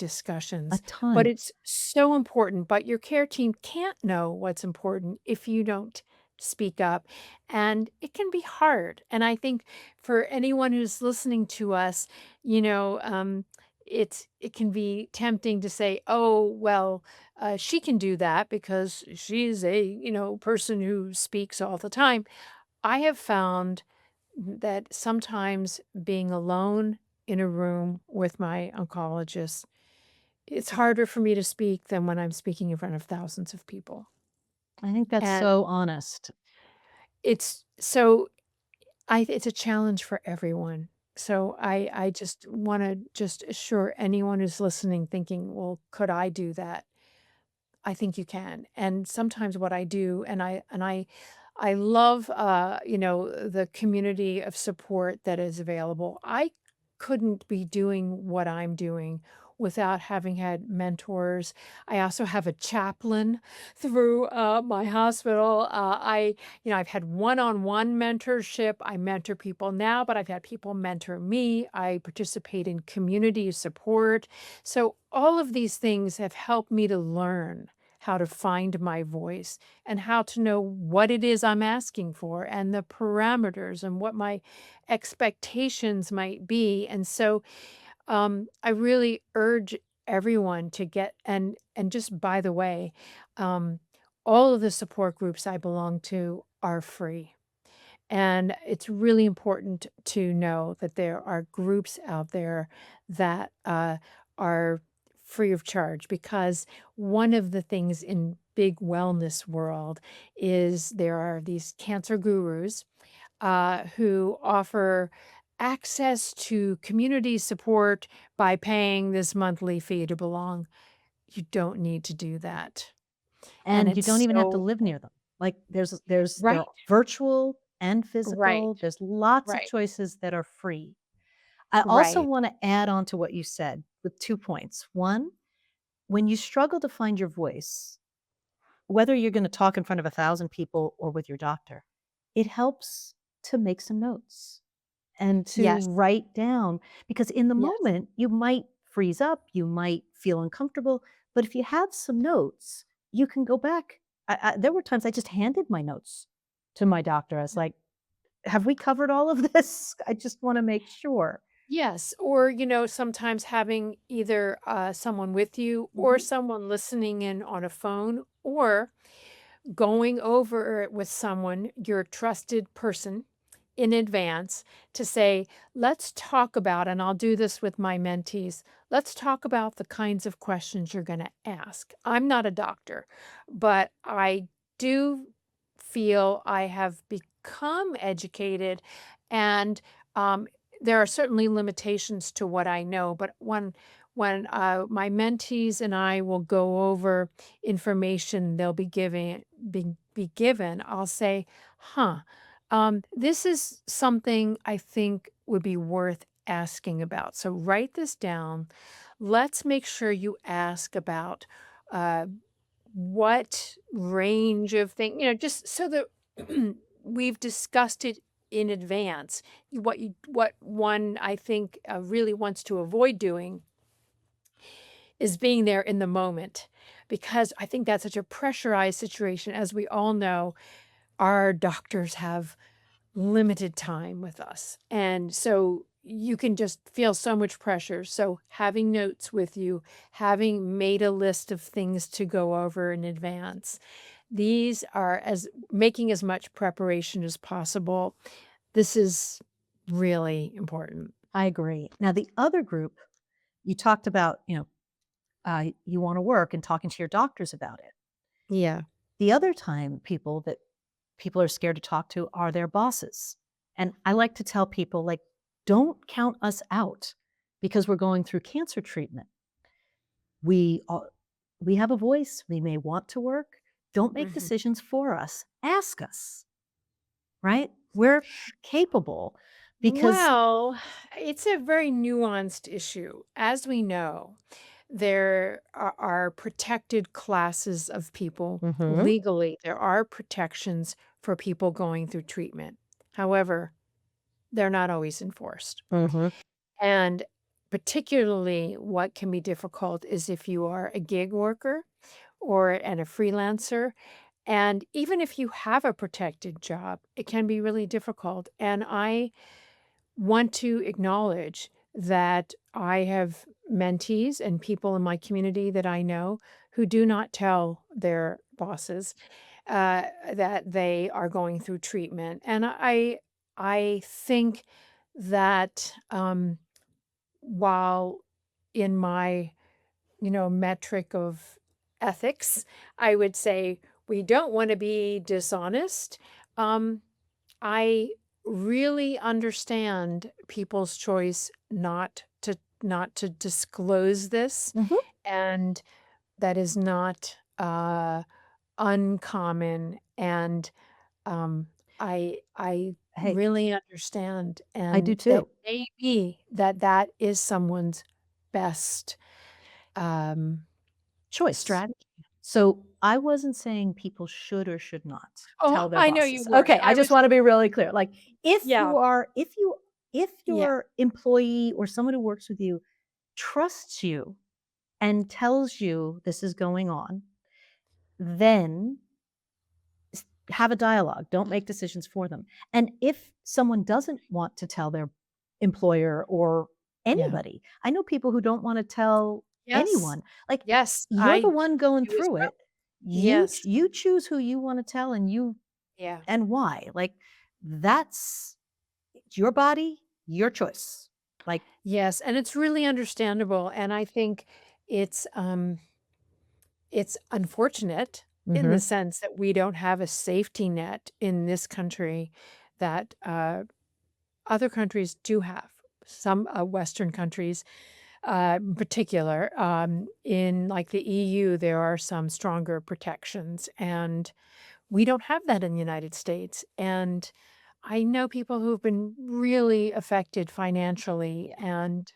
S2: A
S1: discussions, but
S2: ton.
S1: it's so important, but your care team can't know what's important if you don't speak up, and it can be hard, and I think for anyone who's listening to us, you know, um, it can be tempting to say, "Oh, well, she can do that because she's a, person who speaks all the time." I have found that sometimes being alone in a room with my oncologist, it's harder for me to speak than when I'm speaking in front of thousands of people.
S2: I think that's
S1: And
S2: so honest.
S1: it's so it's a challenge for everyone. So I just want to just assure anyone who's listening thinking, well, could I do that? I think you can. And sometimes what I do, I love, the community of support that is available. I couldn't be doing what I'm doing without having had mentors. I also have a chaplain through, my hospital. I've had one-on-one mentorship. I mentor people now, but I've had people mentor me. I participate in community support. So all of these things have helped me to learn how to find my voice and how to know what it is I'm asking for and the parameters and what my expectations might be. And so I really urge everyone to get and just by the way, um, all of the support groups I belong to are free. And it's really important to know that there are groups out there that are free of charge because one of the things in big wellness world is there are these cancer gurus who offer access to community support by paying this monthly fee to belong. You don't need to do that. And
S2: And you don't
S1: it's
S2: even have to
S1: so
S2: live near them. Like, they're
S1: right,
S2: virtual and
S1: right,
S2: physical. There's lots of
S1: right,
S2: choices that are free. I also
S1: right.
S2: wanna add on to what you said with 2 points. 1, when you struggle to find your voice, whether you're gonna talk in front of 1,000 people or with your doctor, it helps to make some notes and to
S1: Yes,
S2: write down, because in the
S1: yes.
S2: moment, you might freeze up, you might feel uncomfortable, but if you have some notes, you can go back. There were times I just handed my notes to my doctor. I was like, "Have we covered all of this? I just wanna make sure."
S1: Yes, or, sometimes having either, someone with you or
S2: Mhm.
S1: someone listening in on a phone or going over it with someone, your trusted person, in advance to say, let's talk about, and I'll do this with my mentees, let's talk about the kinds of questions you're going to ask. I'm not a doctor, but I do feel I have become educated and there are certainly limitations to what I know, but when my mentees and I will go over information they'll be given, I'll say, "Huh, this is something I think would be worth asking about. So write this down. Let's make sure you ask about uh, what range of thing, just so that we've discussed it in advance. What one I think really wants to avoid doing is being there in the moment because I think that's such a pressurized situation. As we all know, our doctors have limited time with us. And so you can just feel so much pressure. So having notes with you, having made a list of things to go over in advance, these are as making as much preparation as possible. This is really important.
S2: I agree. Now the other group, you talked about, you wanna work and talking to your doctors about it.
S1: Yeah.
S2: The other time people are scared to talk to are their bosses. And I like to tell people, like, don't count us out because we're going through cancer treatment. We all, we have a voice. We may want to work. Don't make
S1: Mhm.
S2: decisions for us. Ask us, right? We're capable because
S1: Well, it's a very nuanced issue. As we know, there are protected classes of people
S2: Mhm,
S1: legally. There are protections for people going through treatment. However, they're not always enforced.
S2: mhm,
S1: And particularly what can be difficult is if you are a gig worker and a freelancer. And even if you have a protected job, it can be really difficult. And I want to acknowledge that I have mentees and people in my community that I know who do not tell their bosses that they are going through treatment, and I think that while in my metric of ethics, I would say we don't want to be dishonest. Um, I really understand people's choice not to disclose this,
S2: mhm.
S1: and that is not, uncommon, and, um, I
S2: Hey,
S1: really understand,
S2: I do
S1: and that
S2: too.
S1: may be that that is someone's best, um,
S2: Choice.
S1: strategy.
S2: So I wasn't saying people should or should not
S1: Oh,
S2: tell their
S1: I know you
S2: bosses.
S1: weren't.
S2: Okay, I
S1: I
S2: just
S1: was
S2: wanna be really clear. Like,
S1: yeah,
S2: if
S1: yeah,
S2: your employee or someone who works with you trusts you and tells you this is going on, then have a dialogue. Don't make decisions for them. And if someone doesn't want to tell their employer or
S1: yeah.
S2: anybody, I know people who don't want to tell
S1: Yes.
S2: anyone. Like,
S1: Yes,
S2: you're the
S1: I
S2: one going
S1: do as
S2: through
S1: well.
S2: it.
S1: Yes.
S2: You choose who you want to tell
S1: Yeah.
S2: and why. Like, that's your body, your choice. Like,
S1: Yes, and it's really understandable, and I think it's, um it's unfortunate in the
S2: mhm,
S1: sense that we don't have a safety net in this country that, other countries do have. Some, Western countries, in particular, in, like, the EU, there are some stronger protections, and we don't have that in the United States, and I know people who've been really affected financially, and,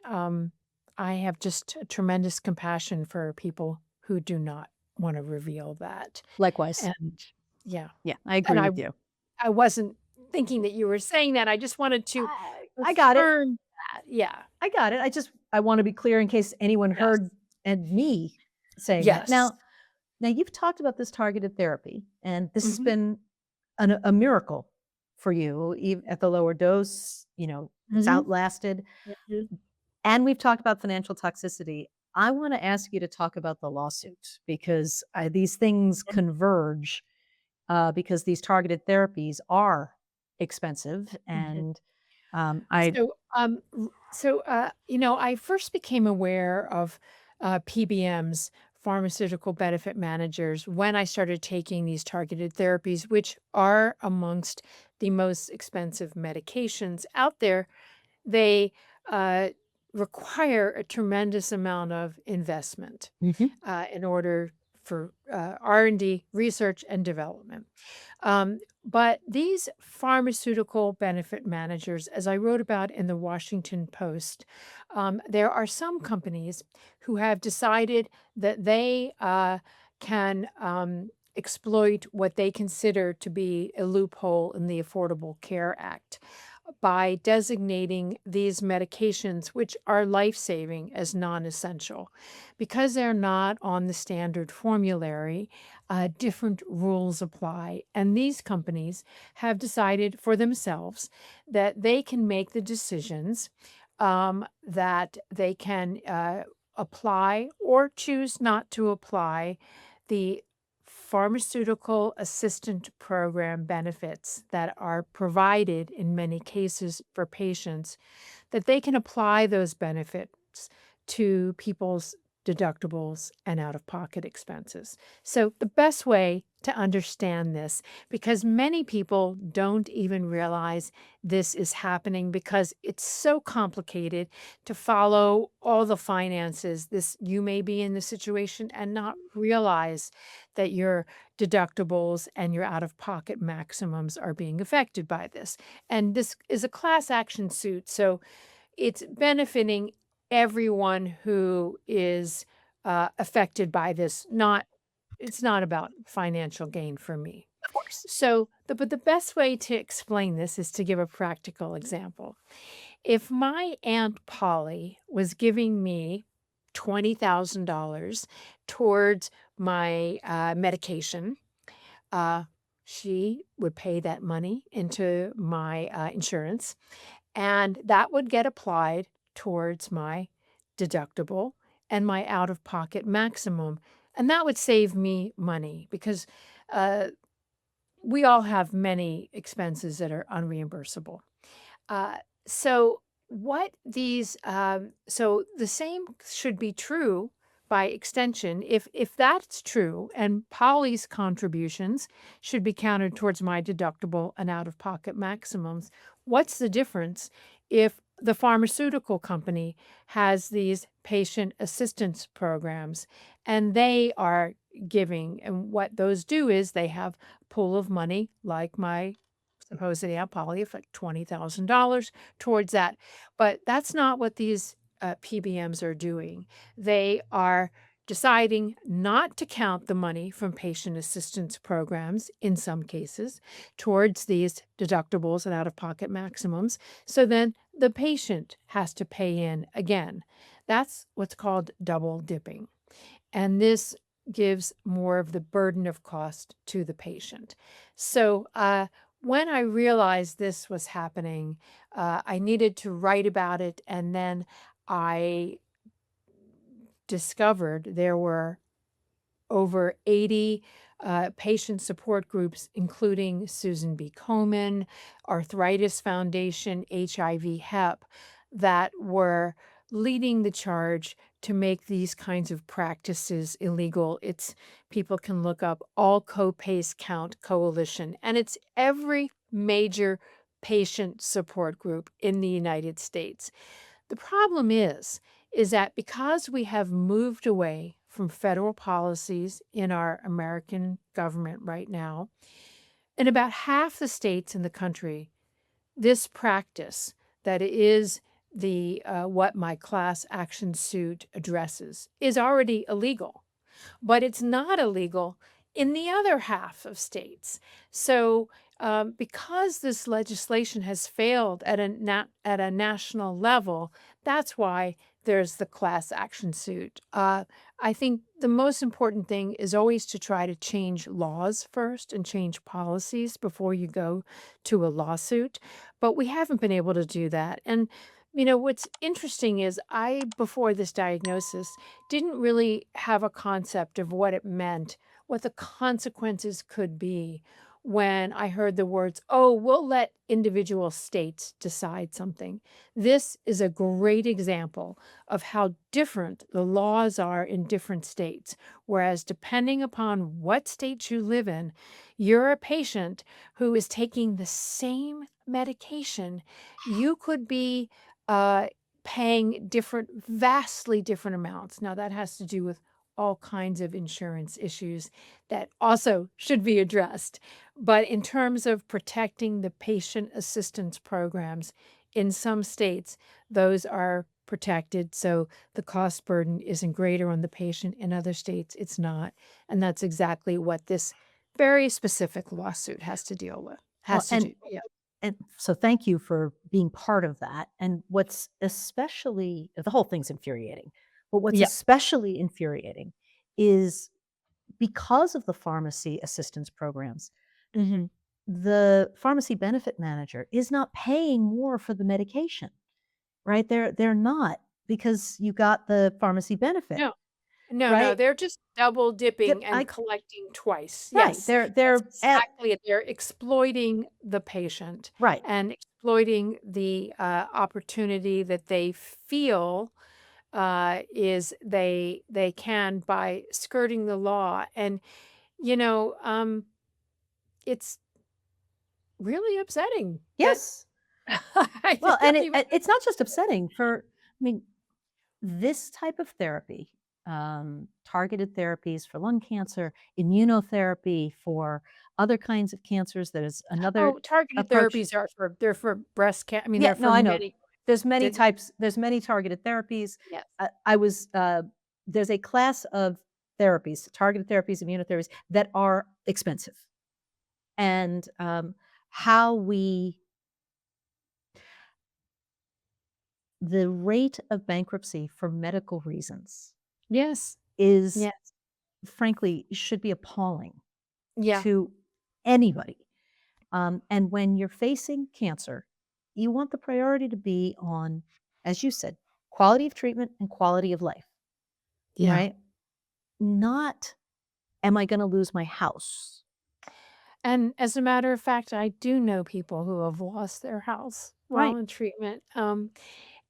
S1: I have just a tremendous compassion for people who do not wanna reveal that,
S2: likewise.
S1: and yeah,
S2: Yeah, I
S1: and
S2: agree with you.
S1: I wasn't thinking that you were saying that, I just wanted to
S2: I got it.
S1: affirm that, yeah.
S2: I got it. I want to be clear in case anyone
S1: Yes.
S2: heard and me saying that.
S1: Yes.
S2: Now you've talked about this targeted therapy, and this has
S1: Mhm.
S2: been a miracle for you, even at the lower dose. It's
S1: Mhm.
S2: outlasted.
S1: Mhm.
S2: And we've talked about financial toxicity. I want to ask you to talk about the lawsuit because these things converge because these targeted therapies are expensive.
S1: Mhm.
S2: And I,
S1: I first became aware of PBMs, pharmaceutical benefit managers, when I started taking these targeted therapies, which are amongst the most expensive medications out there. They uh, require a tremendous amount of investment
S2: Mhm.
S1: in order for R&D, research and development. But these pharmaceutical benefit managers, as I wrote about in the Washington Post, there are some companies who have decided that they can exploit what they consider to be a loophole in the Affordable Care Act by designating these medications, which are life saving, as non essential. Because they're not on the standard formulary, different rules apply. And these companies have decided for themselves that they can make the decisions that they can apply or choose not to apply the pharmaceutical assistant program benefits that are provided in many cases for patients, that they can apply those benefits to people's deductibles and out of pocket expenses. So, the best way to understand this, because many people don't even realize this is happening because it's so complicated to follow all the finances. You may be in the situation and not realize that your deductibles and your out of pocket maximums are being affected by this. And this is a class action suit. So, it's benefiting everyone who is, affected by this, not it's not about financial gain for me.
S2: Of course.
S1: So, the best way to explain this is to give a practical example. If my Aunt Polly was giving me $20,000 towards my, medication, uh, she would pay that money into my, insurance, and that would get applied towards my deductible and my out of pocket maximum. And that would save me money because uh, we all have many expenses that are unreimbursable. Uh, so so the same should be true by extension. If that's true, and Polly's contributions should be counted towards my deductible and out of pocket maximums, what's the difference if the pharmaceutical company has these patient assistance programs and they are giving, and what those do is they have a pool of money like my supposedly Aunt Polly of like $20,000 towards that. But that's not what these PBMs are doing. They are deciding not to count the money from patient assistance programs in some cases towards these deductibles and out of pocket maximums. So then the patient has to pay in again. That's what's called double dipping. And this gives more of the burden of cost to the patient. So, when I realized this was happening, I needed to write about it. And then I discovered there were over 80 patient support groups, including Susan B. Komen, Arthritis Foundation, HIV HEP, that were leading the charge to make these kinds of practices illegal. It's people can look up All Copays Count Coalition, and it's every major patient support group in the United States. The problem is that because we have moved away from federal policies in our American government right now, in about half the states in the country, this practice that is the what my class action suit addresses is already illegal, but it's not illegal in the other half of states. So, because this legislation has failed at at a national level, that's why there's the class action suit. I think the most important thing is always to try to change laws first and change policies before you go to a lawsuit. But we haven't been able to do that. And what's interesting is before this diagnosis, didn't really have a concept of what it meant, what the consequences could be when I heard the words, oh, we'll let individual states decide something. This is a great example of how different the laws are in different states. Whereas, depending upon what state you live in, you're a patient who is taking the same medication. You could be uh, paying vastly different amounts. Now, that has to do with all kinds of insurance issues that also should be addressed. But in terms of protecting the patient assistance programs, in some states, those are protected. So the cost burden isn't greater on the patient. In other states, it's not. And that's exactly what this very specific lawsuit has to deal with,
S2: Well,
S1: has to do. Yeah.
S2: and so thank you for being part of that. And what's especially the whole thing's infuriating, but what's
S1: Yeah.
S2: especially infuriating is because of the pharmacy assistance programs,
S1: Hmm.
S2: the pharmacy benefit manager is not paying more for the medication, right? They're not because you got the pharmacy benefit,
S1: No. No, no,
S2: right?
S1: they're just double dipping and
S2: I
S1: collecting twice.
S2: right.
S1: Yes, that's
S2: They're at
S1: exactly it. They're exploiting the patient
S2: right.
S1: and exploiting the opportunity that they feel is they can by skirting the law. And you know, um, it's really upsetting that
S2: Yes.
S1: I
S2: Well, and
S1: don't even.
S2: it's not just upsetting for I mean, this type of therapy, targeted therapies for lung cancer, immunotherapy for other kinds of cancers, that is another
S1: Oh, targeted
S2: approach.
S1: therapies they're for breast cancer. I mean,
S2: Yeah,
S1: they're
S2: no,
S1: for
S2: I know.
S1: many.
S2: There's many
S1: Did
S2: types there's many targeted therapies.
S1: yes.
S2: I was, there's a class of therapies, targeted therapies, immunotherapies that are expensive. And, how we the rate of bankruptcy for medical reasons
S1: Yes.
S2: is
S1: Yeah.
S2: frankly should be appalling
S1: Yeah.
S2: to anybody. And when you're facing cancer, you want the priority to be on, as you said, quality of treatment and quality of life,
S1: Yeah.
S2: right? Not, am I going to lose my house?
S1: And as a matter of fact, I do know people who have lost their house while
S2: Right.
S1: in treatment.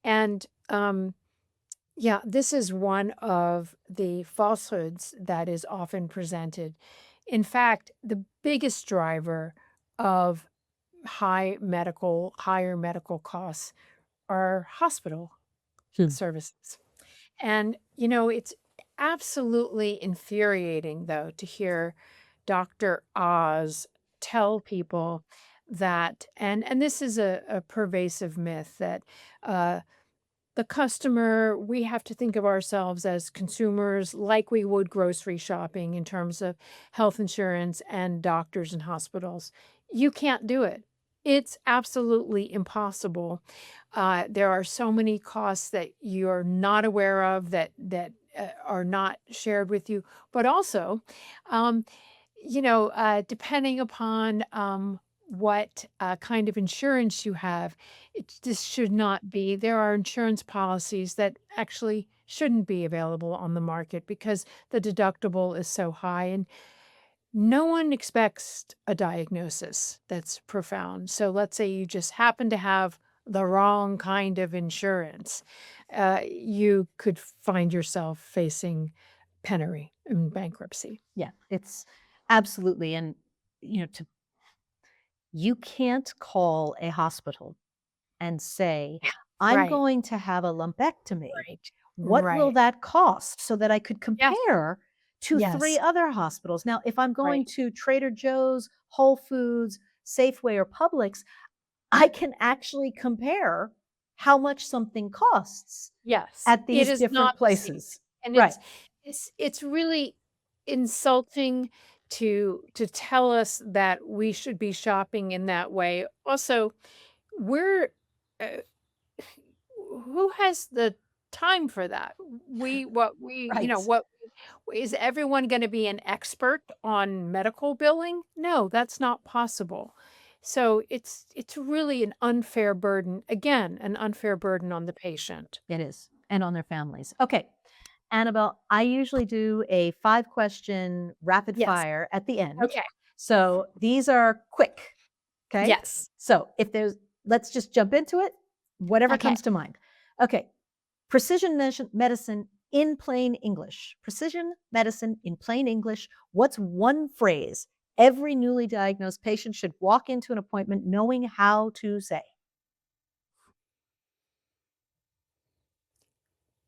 S1: And yeah, this is one of the falsehoods that is often presented. In fact, the biggest driver of higher medical costs are hospital
S2: Hmm.
S1: services. And, it's absolutely infuriating, though, to hear Dr. Oz tell people that, and this is a pervasive myth that The customer, we have to think of ourselves as consumers like we would grocery shopping in terms of health insurance and doctors and hospitals. You can't do it. It's absolutely impossible. There are so many costs that you're not aware of that are not shared with you, but also, um, depending upon what kind of insurance you have, this should not be. There are insurance policies that actually shouldn't be available on the market because the deductible is so high, and no one expects a diagnosis that's profound. So let's say you just happen to have the wrong kind of insurance, you could find yourself facing penury and bankruptcy.
S2: Yeah, it's absolutely, and, to you can't call a hospital and say, "I'm
S1: Right,
S2: going to have a lumpectomy.
S1: right,
S2: What will
S1: right.
S2: that cost?" So that I could
S1: Yes,
S2: compare to 3
S1: yes,
S2: other hospitals. Now, if I'm
S1: right.
S2: going to Trader Joe's, Whole Foods, Safeway, or Publix, I can actually compare how much something costs
S1: Yes,
S2: at
S1: it
S2: these
S1: is not
S2: different
S1: the same,
S2: places.
S1: and
S2: Right.
S1: it's really insulting to tell us that we should be shopping in that way. Also, we're uh, who has the time for that?
S2: Right.
S1: What is everyone gonna be an expert on medical billing? No, that's not possible. So it's really an unfair burden, again, an unfair burden on the patient.
S2: It is, and on their families. Okay, Annabelle, I usually do a 5-question rapid
S1: Yes.
S2: fire at the end.
S1: Okay.
S2: So these are quick, okay?
S1: Yes.
S2: So if there's let's just jump into it, whatever
S1: Okay.
S2: comes to mind. Okay, precision medicine in plain English. Precision medicine in plain English. What's one phrase every newly diagnosed patient should walk into an appointment knowing how to say?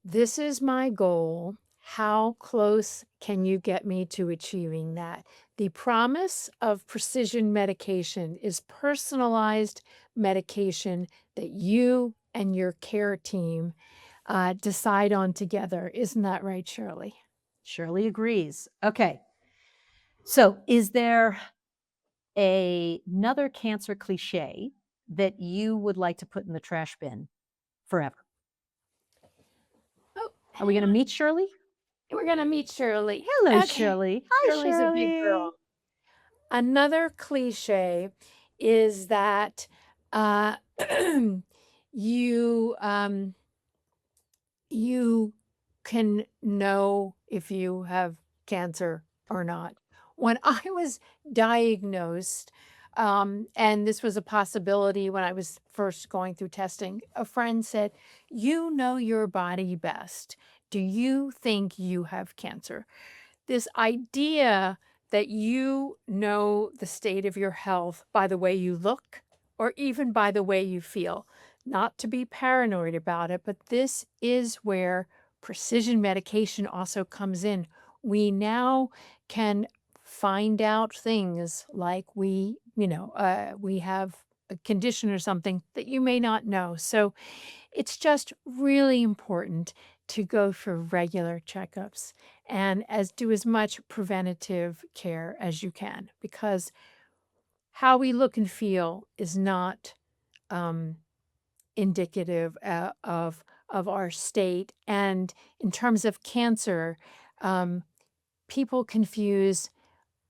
S1: This is my goal. How close can you get me to achieving that? The promise of precision medication is personalized medication that you and your care team decide on together. Isn't that right, Shirley?
S2: Shirley agrees. Okay, so is there another cancer cliche that you would like to put in the trash bin forever?
S1: Oh,
S2: Are we
S1: hang
S2: gonna
S1: on.
S2: meet Shirley?
S1: We're going to meet Shirley.
S2: Hello,
S1: Okay.
S2: Shirley. Hi,
S1: Shirley's a big girl.
S2: Shirley.
S1: Another cliche is that uh, you you can know if you have cancer or not. When I was diagnosed, and this was a possibility when I was first going through testing, a friend said, "You know your body best. Do you think you have cancer?" This idea that you know the state of your health by the way you look or even by the way you feel. Not to be paranoid about it, but this is where precision medication also comes in. We now can find out things like we have a condition or something that you may not know. So it's just really important to go for regular checkups and do as much preventative care as you can, because how we look and feel is not um, indicative of our state. And in terms of cancer, um, people confuse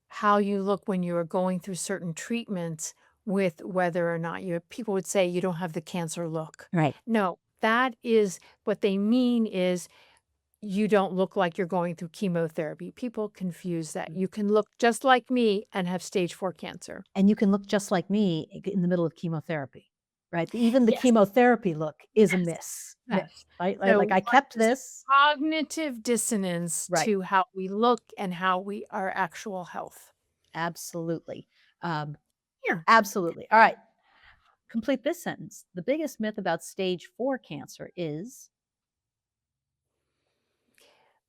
S1: how you look when you are going through certain treatments with whether or not people would say you don't have the cancer look.
S2: Right.
S1: No, that is what they mean is you don't look like you're going through chemotherapy. People confuse that. You can look just like me and have stage 4 cancer.
S2: And you can look just like me in the middle of chemotherapy, right? Even the
S1: Yes,
S2: chemotherapy look is a
S1: yes,
S2: myth,
S1: yes.
S2: right? Like
S1: So
S2: I
S1: what
S2: kept
S1: is
S2: this.
S1: cognitive dissonance
S2: Right.
S1: to how we look and how we our actual health.
S2: Absolutely. Um,
S1: Here.
S2: absolutely. All right. Complete this sentence. The biggest myth about stage 4 cancer is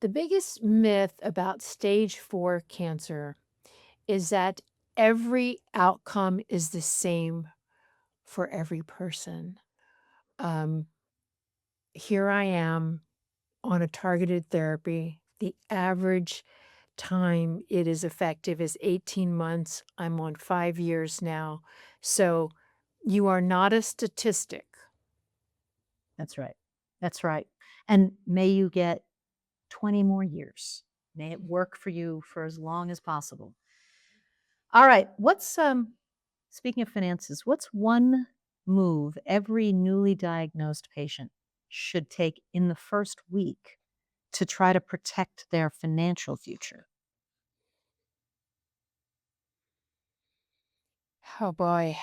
S1: The biggest myth about stage 4 cancer is that every outcome is the same for every person. Um, here I am on a targeted therapy. The average time it is effective is 18 months. I'm on 5 years now. So you are not a statistic.
S2: That's right. That's right. And may you get 20 more years. May it work for you for as long as possible. All right. Speaking of finances, what's one move every newly diagnosed patient should take in the first week to try to protect their financial future?
S1: Oh boy.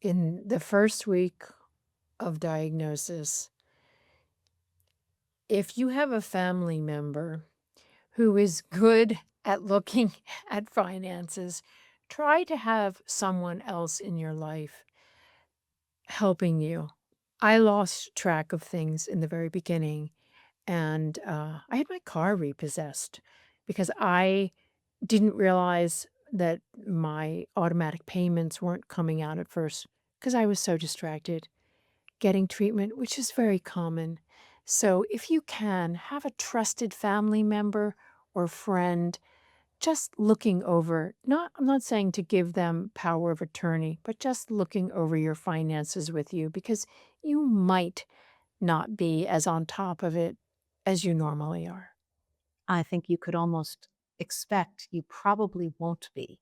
S1: In the first week of diagnosis, if you have a family member who is good at looking at finances, try to have someone else in your life helping you. I lost track of things in the very beginning, and I had my car repossessed because I didn't realize that my automatic payments weren't coming out at first because I was so distracted getting treatment, which is very common. So if you can, have a trusted family member or friend just looking over, not I'm not saying to give them power of attorney, but just looking over your finances with you because you might not be as on top of it as you normally are.
S2: I think you could almost expect you probably won't be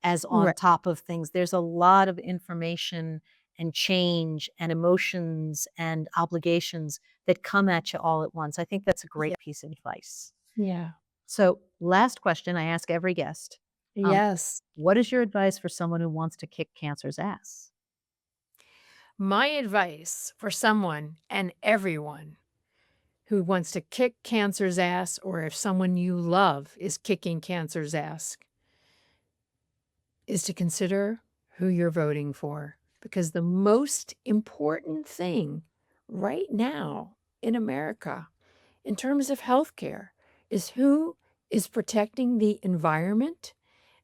S2: as on
S1: Right.
S2: top of things. There's a lot of information and change and emotions and obligations that come at you all at once. I think that's a
S1: Yeah.
S2: great piece of advice.
S1: Yeah.
S2: So, last question I ask every guest. Um,
S1: Yes.
S2: what is your advice for someone who wants to kick cancer's ass?
S1: My advice for someone and everyone who wants to kick cancer's ass, or if someone you love is kicking cancer's ass, is to consider who you're voting for. Because the most important thing right now in America, in terms of healthcare, is who is protecting the environment.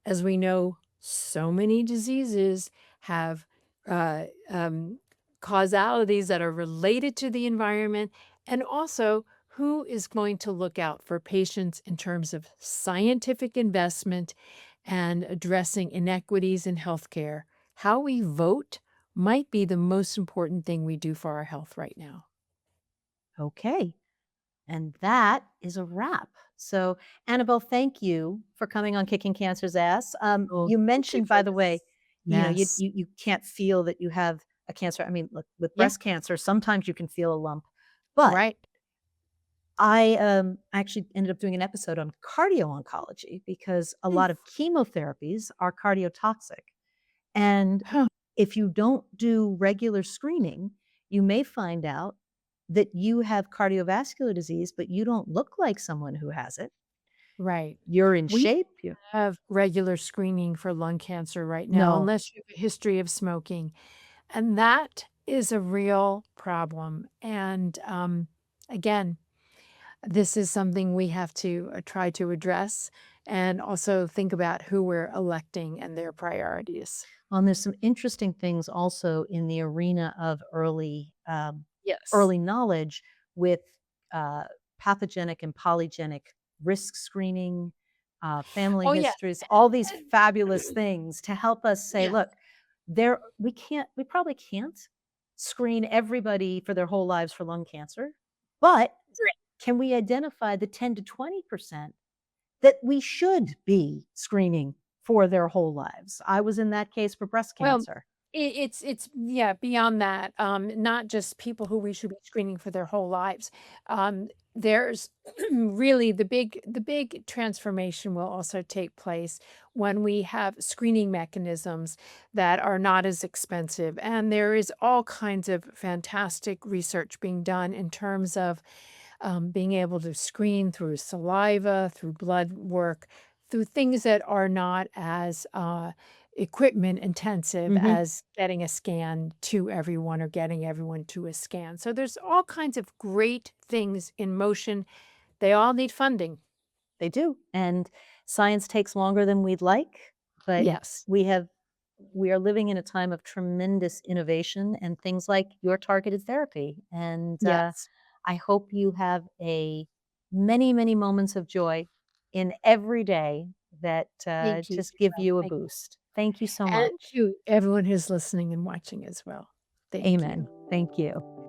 S1: As we know, so many diseases have uh, um, causalities that are related to the environment, and also who is going to look out for patients in terms of scientific investment and addressing inequities in healthcare. How we vote might be the most important thing we do for our health right now.
S2: Okay. And that is a wrap. So, Annabelle, thank you for coming on Kicking Cancer's Ass.
S1: Oh,
S2: You
S1: thank you
S2: mentioned,
S1: for
S2: by the way,
S1: this.
S2: you,
S1: Yes.
S2: you can't feel that you have a cancer. I mean, look, with
S1: Yeah.
S2: breast cancer, sometimes you can feel a lump, but
S1: Right.
S2: I actually ended up doing an episode on cardio oncology because a
S1: Hmm.
S2: lot of chemotherapies are cardiotoxic. And
S1: Huh.
S2: if you don't do regular screening, you may find out that you have cardiovascular disease, but you don't look like someone who has it.
S1: Right.
S2: You're in
S1: We
S2: shape. You
S1: have regular screening for lung cancer right now,
S2: no,
S1: unless you have a history of smoking. And that is a real problem. And again, this is something we have to try to address and also think about who we're electing and their priorities.
S2: there's some interesting things also in the arena of
S1: Yes.
S2: early knowledge with uh, pathogenic and polygenic risk screening, family
S1: Oh, yes.
S2: histories, all these
S1: And
S2: fabulous things to help us say,
S1: yes.
S2: look, we probably can't screen everybody for their whole lives for lung cancer, but can we identify the 10 to 20% that we should be screening for their whole lives? I was in that case for breast
S1: Well,
S2: cancer.
S1: it's yeah, beyond that, not just people who we should be screening for their whole lives. There's really the big transformation will also take place when we have screening mechanisms that are not as expensive, and there is all kinds of fantastic research being done in terms of being able to screen through saliva, through blood work, through things that are not as equipment intensive
S2: Hmm.
S1: as getting a scan to everyone or getting everyone to a scan. So there's all kinds of great things in motion. They all need funding.
S2: They do. And Science takes longer than we'd like, but
S1: Yes.
S2: we have we are living in a time of tremendous innovation and things like your targeted therapy. And
S1: Yes.
S2: I hope you have a many, many moments of joy in every day that
S1: Thank you,
S2: just give
S1: Giselle.
S2: you a
S1: Thank you.
S2: boost. Thank you so
S1: And
S2: much.
S1: to everyone who's listening and watching as well. Thank you.
S2: Amen. Thank you.